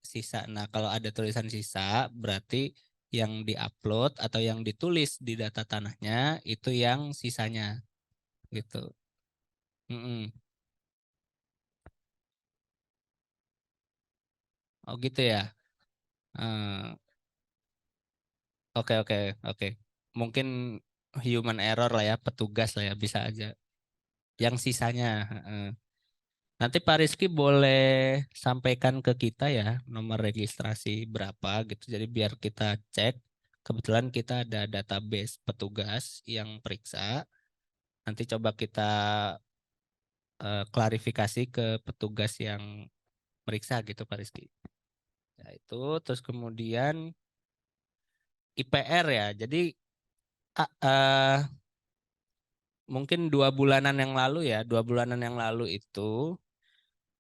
Speaker 2: Sisa. Nah, kalau ada tulisan sisa berarti yang diupload atau yang ditulis di data tanahnya itu yang sisanya gitu. Oh gitu ya. Oke oke oke. Mungkin human error lah ya, petugas lah ya, bisa aja. Yang sisanya. Nanti Pak Rizky boleh sampaikan ke kita ya nomor registrasi berapa gitu. Jadi biar kita cek. Kebetulan kita ada database petugas yang periksa. Nanti coba kita klarifikasi ke petugas yang meriksa gitu Pak Rizky. Ya, itu terus kemudian IPR ya. Jadi mungkin 2 bulanan yang lalu ya, 2 bulanan yang lalu itu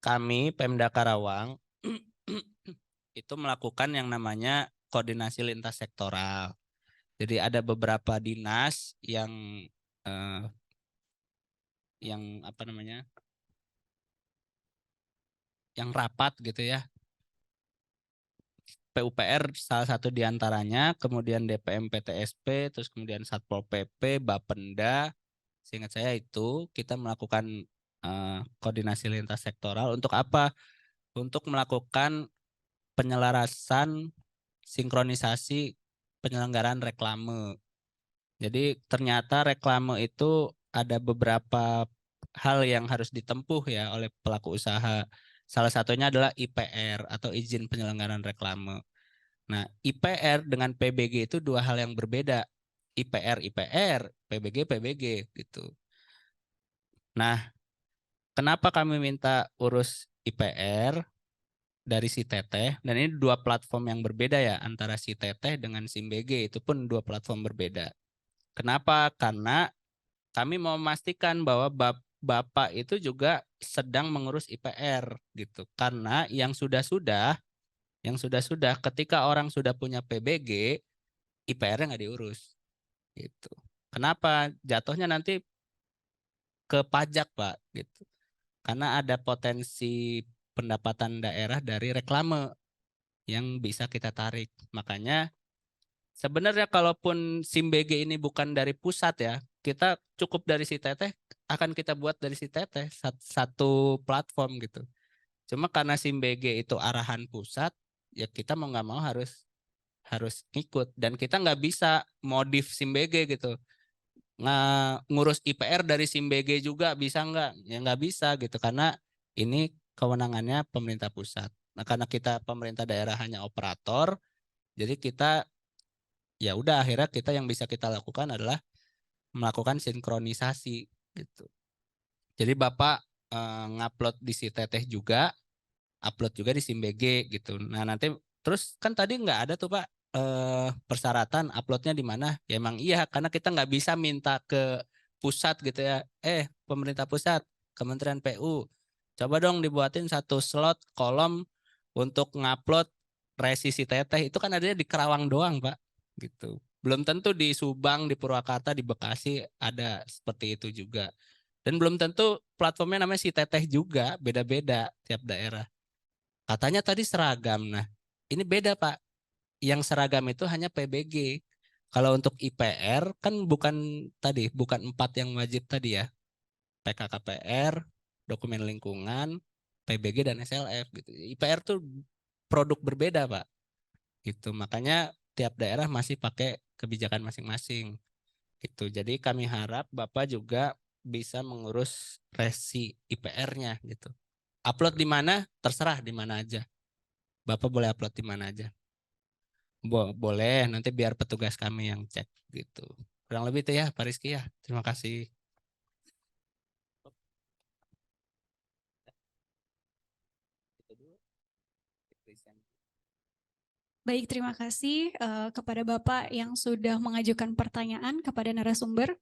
Speaker 2: kami Pemda Karawang itu melakukan yang namanya koordinasi lintas sektoral. Jadi ada beberapa dinas yang apa namanya, yang rapat gitu ya. PUPR salah satu diantaranya, kemudian DPM PTSP, terus kemudian Satpol PP, Bapenda. Seingat saya itu kita melakukan koordinasi lintas sektoral untuk apa? Untuk melakukan penyelarasan sinkronisasi penyelenggaraan reklame. Jadi ternyata reklame itu ada beberapa hal yang harus ditempuh ya oleh pelaku usaha. Salah satunya adalah IPR atau izin penyelenggaraan reklame. Nah, IPR dengan PBG itu 2 hal yang berbeda. IPR, PBG gitu. Nah, kenapa kami minta urus IPR dari SITETEH? Dan ini 2 platform yang berbeda ya, antara SITETEH dengan SIMBG, itu pun 2 platform berbeda. Kenapa? Karena kami mau memastikan bahwa Bapak itu juga sedang mengurus IPR gitu. Karena yang sudah-sudah ketika orang sudah punya PBG, IPR-nya nggak diurus. Gitu. Kenapa? Jatuhnya nanti ke pajak, Pak, gitu. Karena ada potensi pendapatan daerah dari reklame. yang bisa kita tarik. Makanya sebenarnya kalaupun SIM BG ini bukan dari pusat ya, kita cukup dari si Teteh, akan kita buat dari si Teteh satu platform gitu. Cuma karena SIM BG itu arahan pusat, ya kita mau nggak mau harus ngikut, dan kita nggak bisa modif SIM BG gitu. Ngurus IPR dari SIM BG juga bisa nggak? Ya nggak bisa gitu, karena ini kewenangannya pemerintah pusat. Nah, karena kita pemerintah daerah hanya operator, jadi kita ya udah akhirnya kita yang bisa kita lakukan adalah melakukan sinkronisasi gitu. Jadi Bapak ngupload di si Teteh juga, upload juga di SIM BG gitu. Nah, nanti terus kan tadi nggak ada tuh Pak persyaratan uploadnya di mana? Ya emang iya, karena kita nggak bisa minta ke pusat gitu ya. Pemerintah pusat, Kementerian PU, coba dong dibuatin satu slot kolom untuk ngupload resi si Teteh. Itu kan adanya di Kerawang doang Pak, gitu. Belum tentu di Subang, di Purwakarta, di Bekasi ada seperti itu juga. Dan belum tentu platformnya namanya si Teteh juga, beda-beda tiap daerah. Katanya tadi seragam. Nah, ini beda Pak. Yang seragam itu hanya PBG. Kalau untuk IPR kan bukan 4 yang wajib tadi ya. PKKPR, dokumen lingkungan, PBG dan SLF gitu. IPR tuh produk berbeda Pak. Gitu. Makanya tiap daerah masih pakai kebijakan masing-masing. Gitu. Jadi kami harap Bapak juga bisa mengurus resi IPR-nya gitu. Upload di mana? Terserah di mana aja. Bapak boleh upload di mana aja. Boleh, nanti biar petugas kami yang cek gitu. Kurang lebih itu ya Pak Rizky ya. Terima kasih.
Speaker 1: Baik, terima kasih kepada Bapak yang sudah mengajukan pertanyaan kepada narasumber.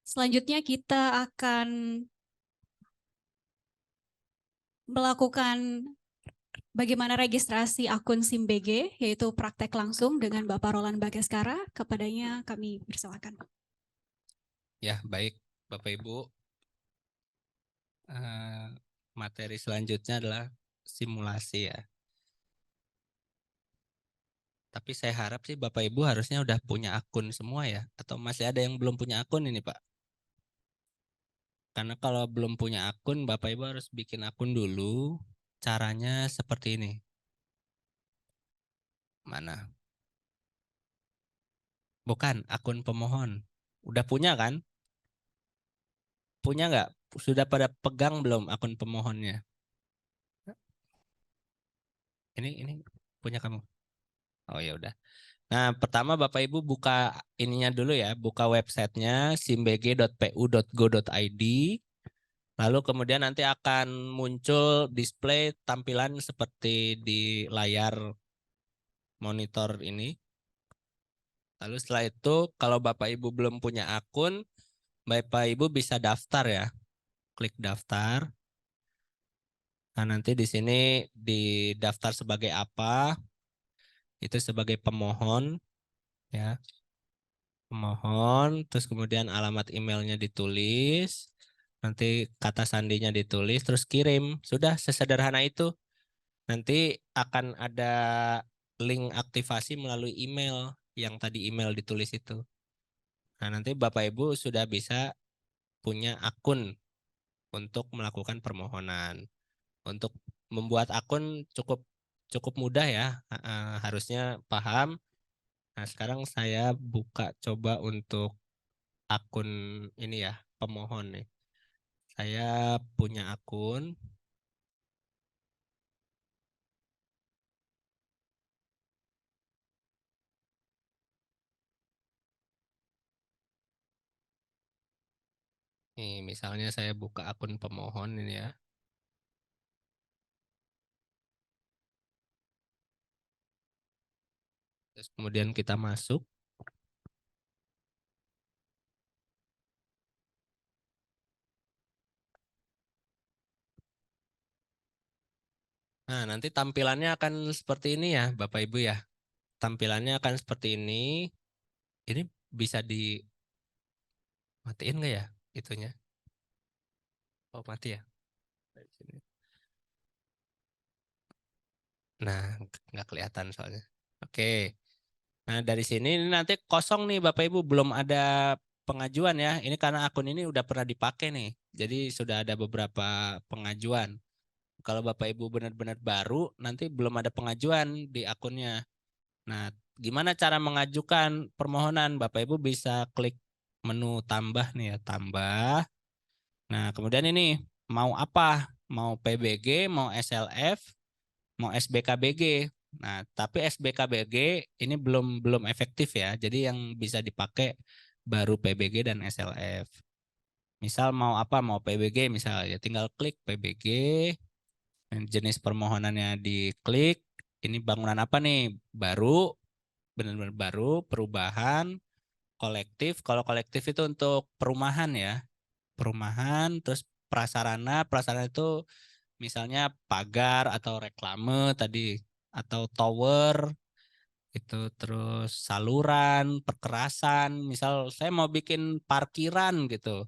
Speaker 1: Selanjutnya kita akan melakukan bagaimana registrasi akun SIM BG, yaitu praktek langsung dengan Bapak Roland Bagaskara. Kepadanya kami persilakan.
Speaker 2: Ya, baik Bapak Ibu. Materi selanjutnya adalah simulasi ya. Tapi saya harap sih Bapak Ibu harusnya udah punya akun semua ya. Atau masih ada yang belum punya akun ini Pak? Karena kalau belum punya akun, Bapak Ibu harus bikin akun dulu. Caranya seperti ini. Mana? Bukan, akun pemohon. Udah punya kan? Punya nggak? Sudah pada pegang belum akun pemohonnya? Ini punya kamu. Oh ya udah. Nah, pertama Bapak Ibu buka ininya dulu ya, buka websitenya simbg.pu.go.id. Lalu kemudian nanti akan muncul display tampilan seperti di layar monitor ini. Lalu setelah itu kalau Bapak Ibu belum punya akun, Bapak Ibu bisa daftar ya. Klik daftar. Nah, nanti di sini didaftar sebagai apa? Itu sebagai pemohon ya. Pemohon, terus kemudian alamat emailnya ditulis, nanti kata sandinya ditulis, terus kirim. Sudah sesederhana itu. Nanti akan ada link aktivasi melalui email yang tadi email ditulis itu. Nah, nanti Bapak Ibu sudah bisa punya akun untuk melakukan permohonan. Untuk membuat akun cukup mudah ya, harusnya paham. Nah, sekarang saya buka coba untuk akun ini ya, pemohon nih. Saya punya akun. Nih, misalnya saya buka akun pemohon ini ya. Terus kemudian kita masuk. Nah, nanti tampilannya akan seperti ini ya, Bapak Ibu ya. Tampilannya akan seperti ini. Ini bisa dimatiin nggak ya itunya? Oh, mati ya. Dari sini. Nah, nggak kelihatan soalnya. Oke. Nah, dari sini ini nanti kosong nih Bapak Ibu, belum ada pengajuan ya. Ini karena akun ini udah pernah dipakai nih. Jadi sudah ada beberapa pengajuan. Kalau Bapak Ibu benar-benar baru, nanti belum ada pengajuan di akunnya. Nah, gimana cara mengajukan permohonan? Bapak Ibu bisa klik menu tambah nih ya, tambah. Nah, kemudian ini mau apa? Mau PBG, mau SLF, mau SBKBG. Nah, tapi SBKBG ini belum efektif ya. Jadi yang bisa dipakai baru PBG dan SLF. Misal mau apa? Mau PBG misal ya tinggal klik PBG, jenis permohonannya diklik. Ini bangunan apa nih? Baru, benar-benar baru, perubahan, kolektif. Kalau kolektif itu untuk perumahan ya. Perumahan, terus prasarana, prasarana itu misalnya pagar atau reklame tadi atau tower itu, terus saluran, perkerasan. Misal saya mau bikin parkiran gitu,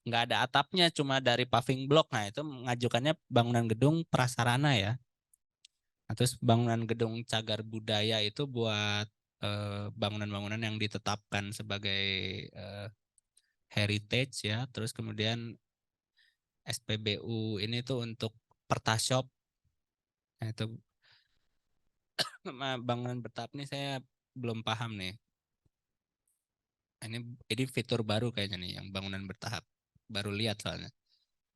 Speaker 2: nggak ada atapnya, cuma dari paving block. Nah itu mengajukannya bangunan gedung prasarana ya. Nah, terus bangunan gedung cagar budaya itu buat bangunan-bangunan yang ditetapkan sebagai eh, heritage ya. Terus kemudian SPBU ini tuh untuk Pertashop. Nah, itu bangunan bertahap nih saya belum paham nih. Ini fitur baru kayaknya nih yang bangunan bertahap. Baru lihat soalnya.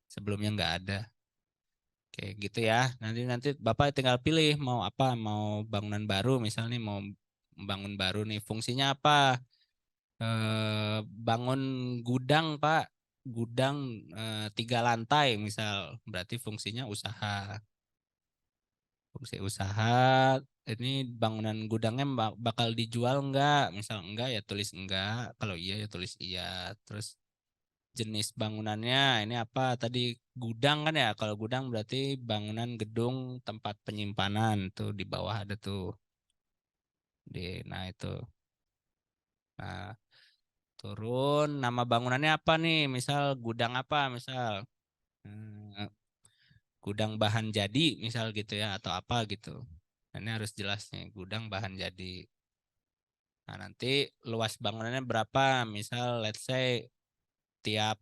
Speaker 2: Sebelumnya nggak ada. Kayak gitu ya. Nanti nanti Bapak tinggal pilih mau apa, mau bangunan baru misalnya mau bangun baru nih. Fungsinya apa? Bangun gudang Pak. Gudang 3 lantai misal. Berarti fungsinya usaha. Fungsi usaha, ini bangunan gudangnya bakal dijual enggak? Misal enggak ya tulis enggak, kalau iya ya tulis iya. Terus jenis bangunannya ini apa? Tadi gudang kan ya? Kalau gudang berarti bangunan gedung tempat penyimpanan tuh di bawah ada tuh. Nah itu. Nah, turun nama bangunannya apa nih? Misal gudang apa? Misal hmm, gudang bahan jadi misal gitu ya atau apa gitu. Nah, ini harus jelas nih, gudang bahan jadi. Nah, nanti luas bangunannya berapa? Misal let's say tiap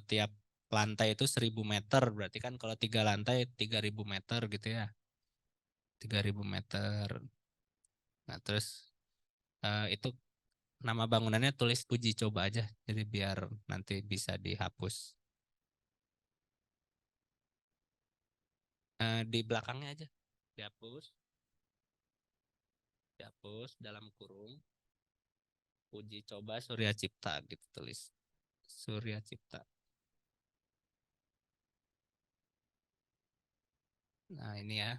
Speaker 2: tiap lantai itu 1.000 meter, berarti kan kalau 3 lantai 3.000 meter gitu ya. 3.000 meter. Nah, terus itu nama bangunannya tulis uji coba aja. Jadi biar nanti bisa dihapus. Di belakangnya aja. Dihapus. Dihapus dalam kurung. Uji coba Surya Cipta gitu tulis. Surya Cipta. Nah, ini ya.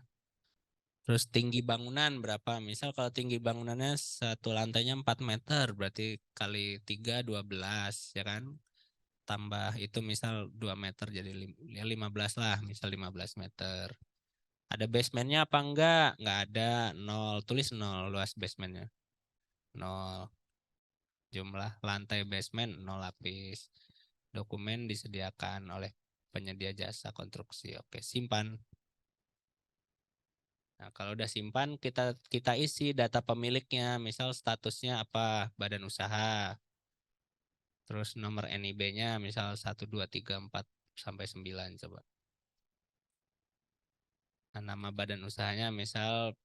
Speaker 2: Terus tinggi bangunan berapa? Misal kalau tinggi bangunannya satu lantainya 4 meter, berarti kali 3 12 ya kan? Tambah itu misal 2 meter jadi ya 15 lah, misal 15 meter. Ada basementnya apa enggak? Enggak ada, nol. Tulis nol luas basementnya. Nol. Jumlah lantai basement nol lapis. Dokumen disediakan oleh penyedia jasa konstruksi. Oke, simpan. Nah, kalau udah simpan, kita isi data pemiliknya, misal statusnya apa, badan usaha, terus nomor NIB-nya, misal 1, 2, 3, 4, sampai 9, coba. Nah, nama badan usahanya, misal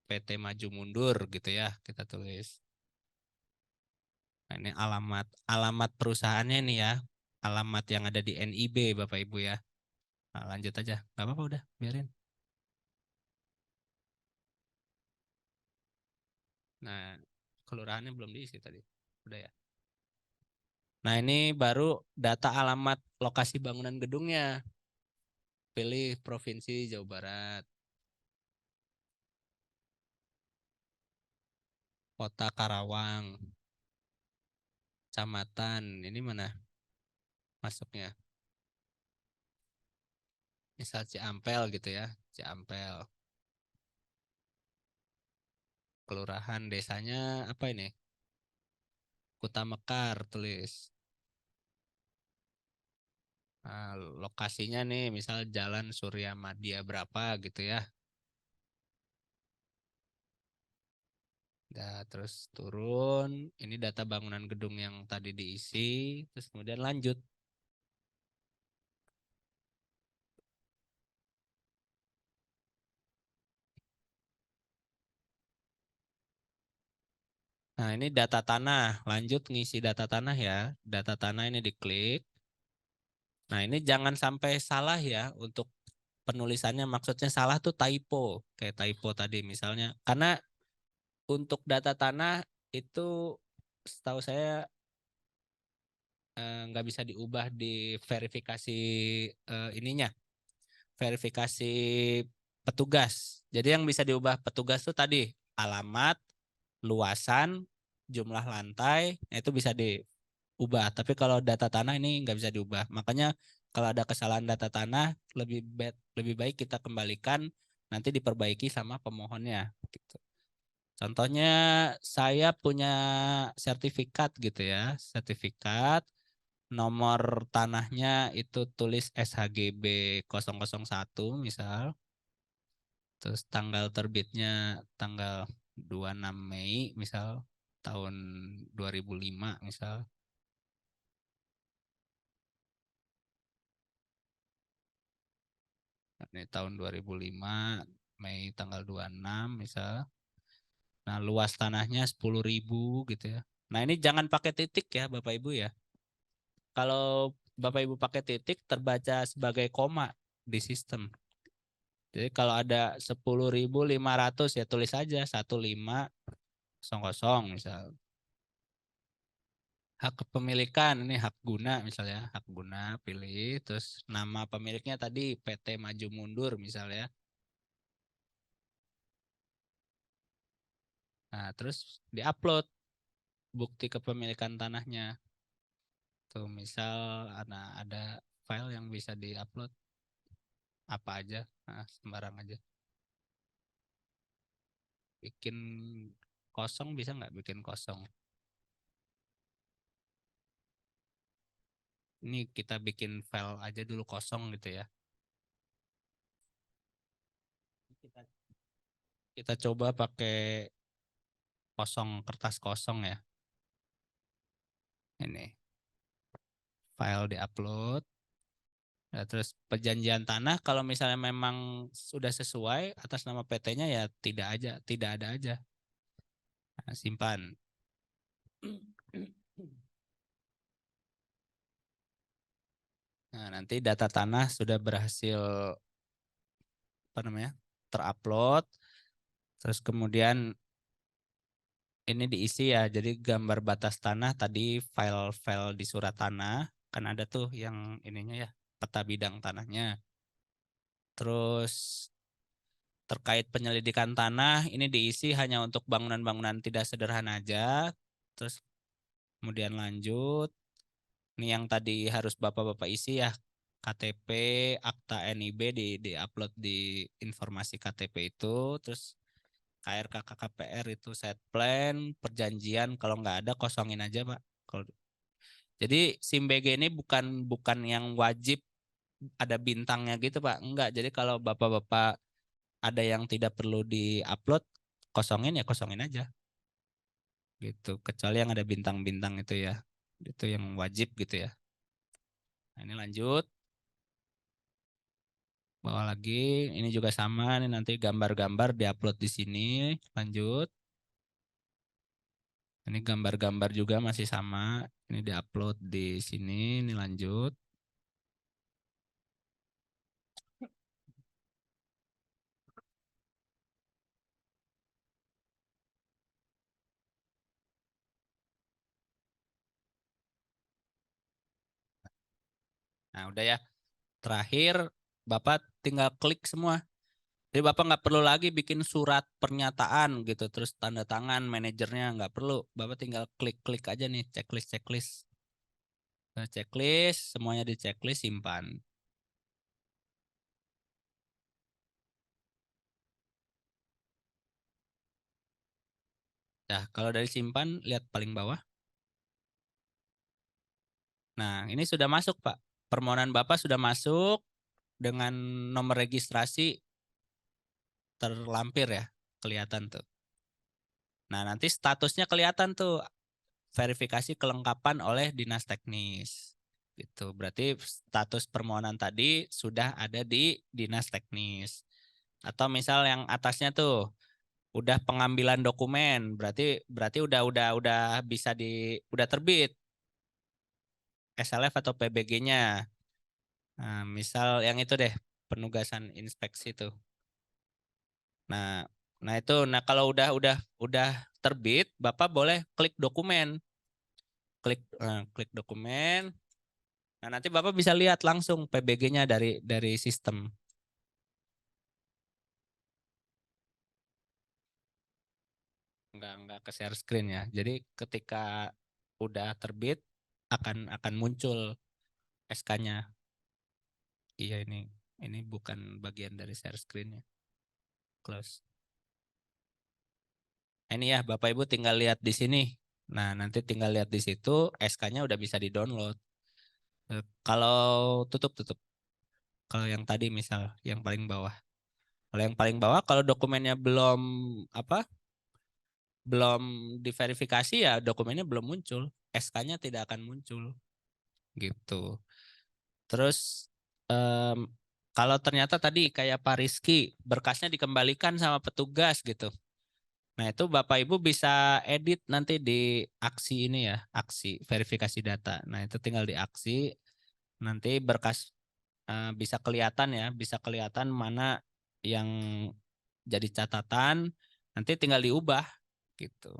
Speaker 2: PT Maju Mundur, gitu ya, kita tulis. Nah, ini alamat perusahaannya nih ya, alamat yang ada di NIB, Bapak Ibu ya. Nah, lanjut aja, nggak apa-apa udah, biarin. Nah, kelurahannya belum diisi tadi, udah ya. Nah, ini baru data alamat lokasi bangunan gedungnya. Pilih Provinsi Jawa Barat. Kota Karawang. Kecamatan. Ini mana masuknya? Misal Ciampel gitu ya. Ciampel. Kelurahan desanya apa ini? Kuta Mekar tulis. Nah, lokasinya nih misal Jalan Surya Madya berapa gitu ya. Nah, terus turun, ini data bangunan gedung yang tadi diisi, terus kemudian lanjut. Nah, ini data tanah, lanjut ngisi data tanah ya. Data tanah ini diklik. Nah, ini jangan sampai salah ya untuk penulisannya, maksudnya salah tuh typo, kayak typo tadi misalnya. Karena untuk data tanah itu setahu saya nggak bisa diubah di verifikasi ininya, verifikasi petugas. Jadi yang bisa diubah petugas tuh tadi alamat, luasan, jumlah lantai, nah itu bisa diubah. Tapi kalau data tanah ini nggak bisa diubah. Makanya kalau ada kesalahan data tanah lebih baik kita kembalikan, nanti diperbaiki sama pemohonnya. Gitu. Contohnya saya punya sertifikat gitu ya, sertifikat nomor tanahnya itu tulis SHGB 001 misal. Terus tanggal terbitnya tanggal 26 Mei misal tahun 2005 misal. Ini tahun 2005 Mei tanggal 26 misal. Nah, luas tanahnya 10.000 gitu ya. Nah, ini jangan pakai titik ya Bapak Ibu ya. Kalau Bapak Ibu pakai titik terbaca sebagai koma di sistem. Jadi kalau ada 10.500 ya tulis aja 1500 misal. Hak kepemilikan ini hak guna misalnya, hak guna pilih, terus nama pemiliknya tadi PT Maju Mundur misalnya. Nah, terus diupload bukti kepemilikan tanahnya. Tuh misal ada file yang bisa diupload apa aja, nah, sembarang aja. Bikin kosong bisa nggak bikin kosong? Ini kita bikin file aja dulu kosong gitu ya. Kita coba pakai kosong, kertas kosong ya. Ini file diupload. Ya, terus perjanjian tanah kalau misalnya memang sudah sesuai atas nama PT-nya ya tidak ada aja. Nah, simpan. Nah, nanti data tanah sudah berhasil terupload. Terus kemudian ini diisi ya. Jadi gambar batas tanah tadi file-file di surat tanah kan ada tuh yang ininya ya, peta bidang tanahnya. Terus terkait penyelidikan tanah ini diisi hanya untuk bangunan-bangunan tidak sederhana aja. Terus kemudian lanjut. Ini yang tadi harus Bapak-bapak isi ya. KTP, akta NIB di-upload di informasi KTP itu. Terus KRK KKPR itu set plan, perjanjian kalau nggak ada kosongin aja Pak. Jadi SIM BG ini bukan yang wajib ada bintangnya gitu Pak. Enggak. Jadi kalau Bapak-bapak ada yang tidak perlu di-upload, kosongin ya kosongin aja. Gitu. Kecuali yang ada bintang-bintang itu ya. Itu yang wajib gitu ya. Nah, ini lanjut. Bawa lagi, ini juga sama nih nanti gambar-gambar diupload di sini. Lanjut. Ini gambar-gambar juga masih sama. Ini diupload di sini, ini lanjut. Nah, udah ya. Terakhir, Bapak tinggal klik semua. Jadi Bapak nggak perlu lagi bikin surat pernyataan gitu, terus tanda tangan manajernya nggak perlu. Bapak tinggal klik-klik aja nih, checklist. Nah, checklist, semuanya di checklist, simpan. Nah, kalau dari simpan, lihat paling bawah. Nah, ini sudah masuk Pak. Permohonan Bapak sudah masuk dengan nomor registrasi terlampir ya, kelihatan tuh. Nah, nanti statusnya kelihatan tuh, verifikasi kelengkapan oleh dinas teknis. Gitu. Berarti status permohonan tadi sudah ada di dinas teknis. Atau misal yang atasnya tuh udah pengambilan dokumen, berarti udah bisa udah terbit SLF atau PBG-nya. Nah, misal yang itu deh, penugasan inspeksi tuh. Nah, nah kalau udah terbit, Bapak boleh klik dokumen. Klik dokumen. Nah, nanti Bapak bisa lihat langsung PBG-nya dari sistem. Enggak ke share screen ya. Jadi ketika udah terbit akan muncul SK-nya. Iya, ini bukan bagian dari share screen ya. Close. Ini ya, Bapak Ibu tinggal lihat di sini. Nah, nanti tinggal lihat di situ, SK-nya udah bisa di-download. Kalau tutup. Kalau yang tadi misal, yang paling bawah. Kalau yang paling bawah, kalau dokumennya belum diverifikasi ya dokumennya belum muncul. SK-nya tidak akan muncul. Gitu. Terus kalau ternyata tadi kayak Pak Rizky, berkasnya dikembalikan sama petugas gitu. Nah, itu Bapak Ibu bisa edit nanti di aksi ini ya, aksi verifikasi data. Nah, itu tinggal di aksi, nanti berkas bisa kelihatan ya, bisa kelihatan mana yang jadi catatan, nanti tinggal diubah gitu.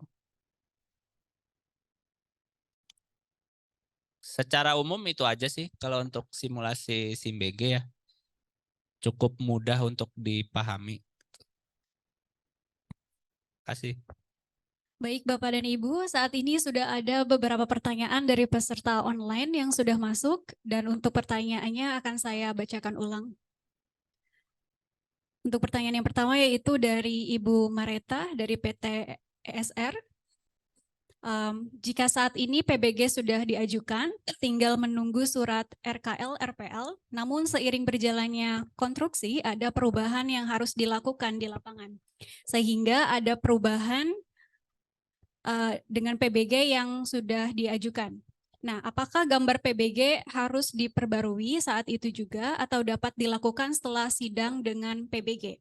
Speaker 2: Secara umum itu aja sih kalau untuk simulasi SIMBG ya. Cukup mudah untuk dipahami. Kasih.
Speaker 1: Baik Bapak dan Ibu, saat ini sudah ada beberapa pertanyaan dari peserta online yang sudah masuk dan untuk pertanyaannya akan saya bacakan ulang. Untuk pertanyaan yang pertama yaitu dari Ibu Mareta dari PT ESR. Jika saat ini PBG sudah diajukan, tinggal menunggu surat RKL, RPL, namun seiring berjalannya konstruksi ada perubahan yang harus dilakukan di lapangan. Sehingga ada perubahan dengan PBG yang sudah diajukan. Nah, apakah gambar PBG harus diperbarui saat itu juga atau dapat dilakukan setelah sidang dengan PBG?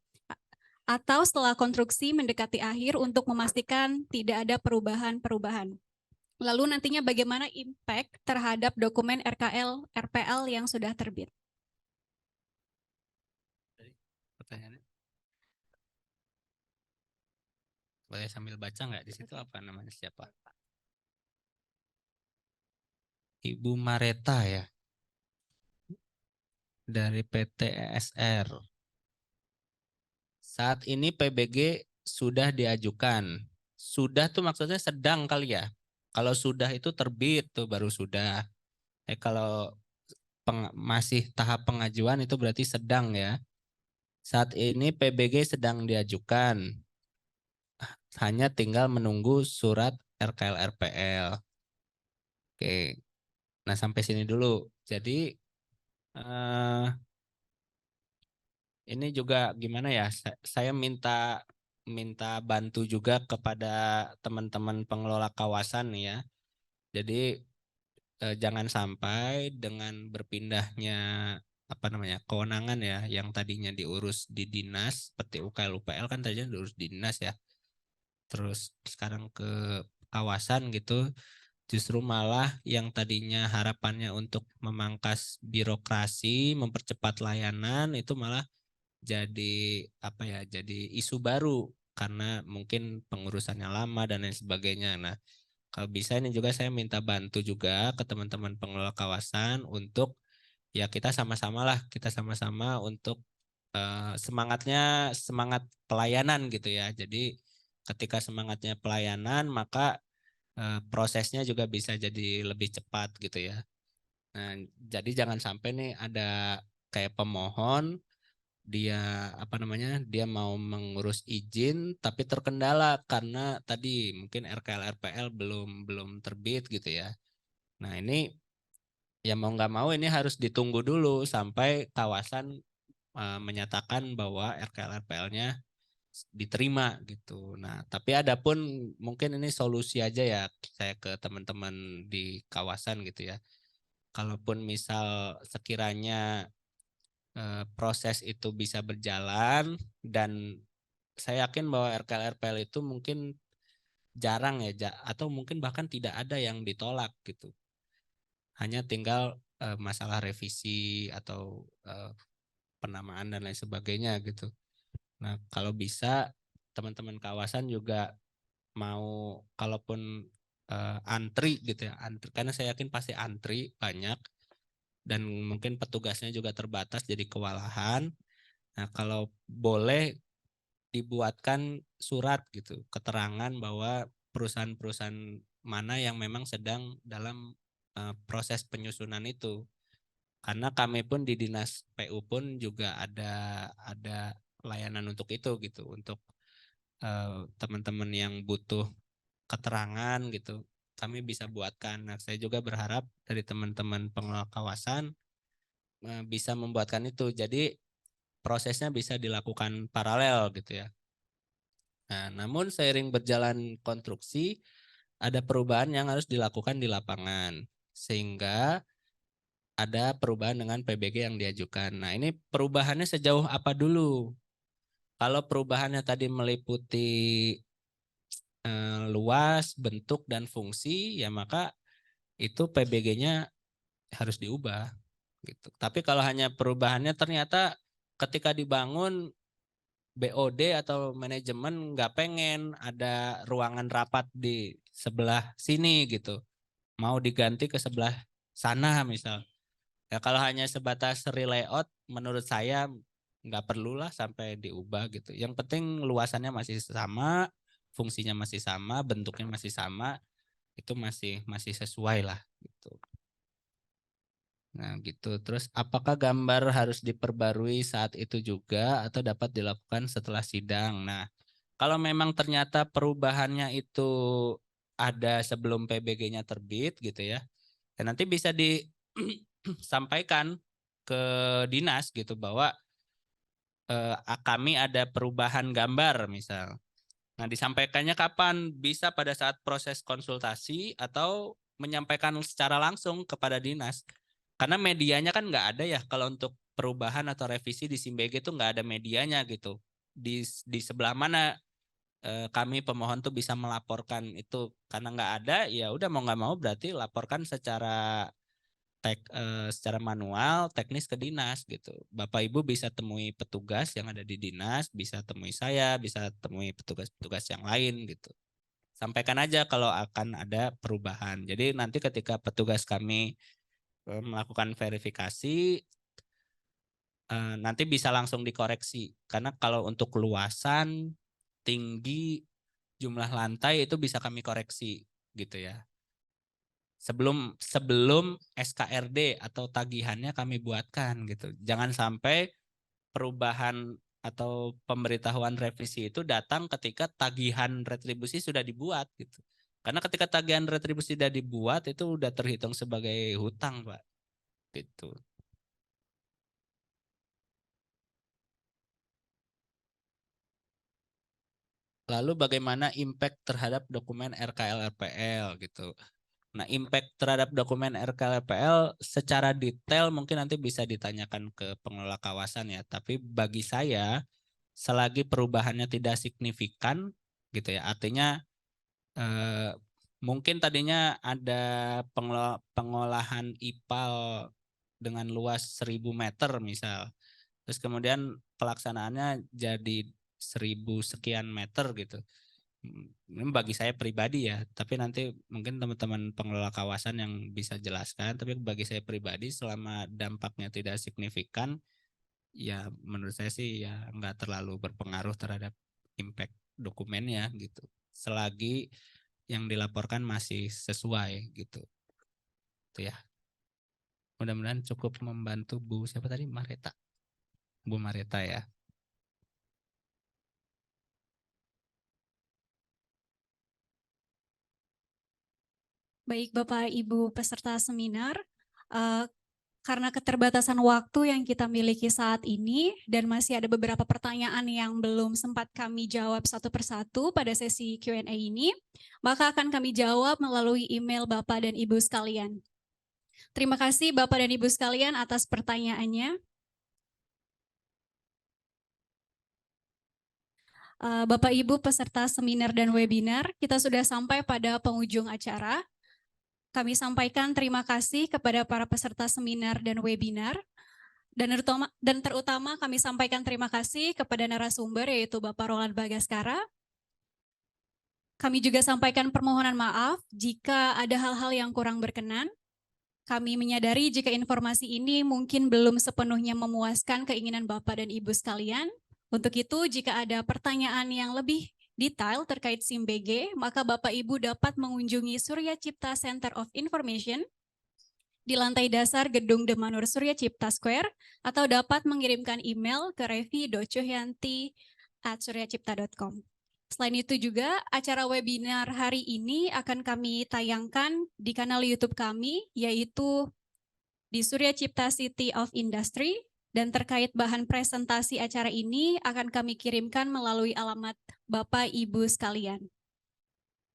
Speaker 1: Atau setelah konstruksi mendekati akhir untuk memastikan tidak ada perubahan-perubahan. Lalu nantinya bagaimana impact terhadap dokumen RKL, RPL yang sudah terbit?
Speaker 2: Pertanyaannya. Boleh sambil baca nggak di situ apa namanya siapa? Ibu Mareta ya. Dari PT ESR. Saat ini PBG sudah diajukan. Sudah tuh maksudnya sedang kali ya. Kalau sudah itu terbit tuh baru sudah. Kalau masih tahap pengajuan itu berarti sedang ya. Saat ini PBG sedang diajukan. Hanya tinggal menunggu surat RKL RPL. Oke. Nah, sampai sini dulu. Jadi ini juga gimana ya? Saya minta bantu juga kepada teman-teman pengelola kawasan nih ya. Jadi jangan sampai dengan berpindahnya kewenangan ya yang tadinya diurus di dinas seperti UKL UPL kan tadinya diurus di dinas ya. Terus sekarang ke kawasan gitu, justru malah yang tadinya harapannya untuk memangkas birokrasi, mempercepat layanan itu malah jadi jadi isu baru karena mungkin pengurusannya lama dan lain sebagainya. Nah, kalau bisa ini juga saya minta bantu juga ke teman-teman pengelola kawasan untuk ya kita sama-sama untuk semangat pelayanan gitu ya. Jadi ketika semangatnya pelayanan maka prosesnya juga bisa jadi lebih cepat gitu ya. Nah, jadi jangan sampai nih ada kayak pemohon dia dia mau mengurus izin tapi terkendala karena tadi mungkin RKL RPL belum terbit gitu ya. Nah, ini ya mau nggak mau ini harus ditunggu dulu sampai kawasan menyatakan bahwa RKL RPL-nya diterima gitu. Nah, tapi adapun mungkin ini solusi aja ya saya ke teman-teman di kawasan gitu ya. Kalaupun misal sekiranya proses itu bisa berjalan dan saya yakin bahwa RKL-RPL itu mungkin jarang ya atau mungkin bahkan tidak ada yang ditolak gitu. Hanya tinggal masalah revisi atau penamaan dan lain sebagainya gitu. Nah, kalau bisa teman-teman kawasan juga mau kalaupun antri gitu ya, antri karena saya yakin pasti antri banyak dan mungkin petugasnya juga terbatas jadi kewalahan. Nah, kalau boleh dibuatkan surat gitu, keterangan bahwa perusahaan-perusahaan mana yang memang sedang dalam proses penyusunan itu. Karena kami pun di Dinas PU pun juga ada layanan untuk itu gitu, untuk teman-teman yang butuh keterangan gitu, kami bisa buatkan. Nah, saya juga berharap dari teman-teman pengelola kawasan bisa membuatkan itu. Jadi prosesnya bisa dilakukan paralel gitu ya. Nah, namun seiring berjalan konstruksi ada perubahan yang harus dilakukan di lapangan sehingga ada perubahan dengan PBG yang diajukan. Nah, ini perubahannya sejauh apa dulu? Kalau perubahannya tadi meliputi luas, bentuk dan fungsi, ya maka itu PBG-nya harus diubah gitu. Tapi kalau hanya perubahannya ternyata ketika dibangun BOD atau manajemen nggak pengen ada ruangan rapat di sebelah sini gitu, mau diganti ke sebelah sana misal. Ya kalau hanya sebatas relayout, menurut saya nggak perlulah sampai diubah gitu. Yang penting luasannya masih sama, fungsinya masih sama, bentuknya masih sama, itu masih sesuai lah gitu. Nah gitu. Terus apakah gambar harus diperbarui saat itu juga atau dapat dilakukan setelah sidang? Nah kalau memang ternyata perubahannya itu ada sebelum PBG-nya terbit gitu ya, dan nanti bisa disampaikan ke dinas gitu bahwa kami ada perubahan gambar misal. Nah disampaikannya kapan? Bisa pada saat proses konsultasi atau menyampaikan secara langsung kepada dinas. Karena medianya kan nggak ada ya kalau untuk perubahan atau revisi di SIMBG itu nggak ada medianya gitu. Di sebelah mana kami pemohon tuh bisa melaporkan itu, karena nggak ada ya udah mau nggak mau berarti laporkan secara manual teknis ke dinas gitu. Bapak Ibu bisa temui petugas yang ada di dinas, bisa temui saya, bisa temui petugas-petugas yang lain gitu. Sampaikan aja kalau akan ada perubahan. Jadi nanti ketika petugas kami melakukan verifikasi nanti bisa langsung dikoreksi. Karena kalau untuk luasan, tinggi, jumlah lantai itu bisa kami koreksi gitu ya. Sebelum SKRD atau tagihannya kami buatkan gitu. Jangan sampai perubahan atau pemberitahuan revisi itu datang ketika tagihan retribusi sudah dibuat gitu. Karena ketika tagihan retribusi sudah dibuat itu udah terhitung sebagai hutang, Pak. Gitu. Lalu bagaimana impact terhadap dokumen RKL-RPL gitu. Nah, impact terhadap dokumen RKL-RPL secara detail mungkin nanti bisa ditanyakan ke pengelola kawasan ya. Tapi bagi saya, selagi perubahannya tidak signifikan gitu ya, artinya mungkin tadinya ada pengolahan IPAL dengan luas 1000 meter misal. Terus kemudian pelaksanaannya jadi 1000 sekian meter gitu. Ini bagi saya pribadi ya, tapi nanti mungkin teman-teman pengelola kawasan yang bisa jelaskan. Tapi bagi saya pribadi, selama dampaknya tidak signifikan, ya menurut saya sih ya nggak terlalu berpengaruh terhadap impact dokumennya gitu. Selagi yang dilaporkan masih sesuai gitu. Itu ya. Mudah-mudahan cukup membantu Bu siapa tadi? Mareta. Bu Mareta ya.
Speaker 1: Baik Bapak Ibu peserta seminar, eh, karena keterbatasan waktu yang kita miliki saat ini dan masih ada beberapa pertanyaan yang belum sempat kami jawab satu persatu pada sesi Q&A ini, maka akan kami jawab melalui email Bapak dan Ibu sekalian. Terima kasih Bapak dan Ibu sekalian atas pertanyaannya. Bapak Ibu peserta seminar dan webinar, kita sudah sampai pada penghujung acara. Kami sampaikan terima kasih kepada para peserta seminar dan webinar, dan terutama kami sampaikan terima kasih kepada narasumber yaitu Bapak Roland Bagaskara. Kami juga sampaikan permohonan maaf jika ada hal-hal yang kurang berkenan. Kami menyadari jika informasi ini mungkin belum sepenuhnya memuaskan keinginan Bapak dan Ibu sekalian. Untuk itu, jika ada pertanyaan yang lebih detail terkait SIM BG, maka Bapak Ibu dapat mengunjungi Surya Cipta Center of Information di lantai dasar Gedung Demanur Surya Cipta Square atau dapat mengirimkan email ke revi.cohyanti@suryacipta.com. Selain itu juga acara webinar hari ini akan kami tayangkan di kanal YouTube kami yaitu di Surya Cipta City of Industry. Dan terkait bahan presentasi acara ini akan kami kirimkan melalui alamat Bapak Ibu sekalian.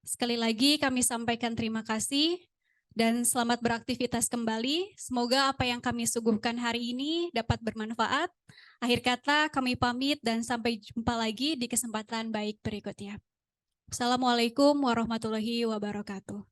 Speaker 1: Sekali lagi kami sampaikan terima kasih dan selamat beraktivitas kembali. Semoga apa yang kami suguhkan hari ini dapat bermanfaat. Akhir kata kami pamit dan sampai jumpa lagi di kesempatan baik berikutnya. Assalamualaikum warahmatullahi wabarakatuh.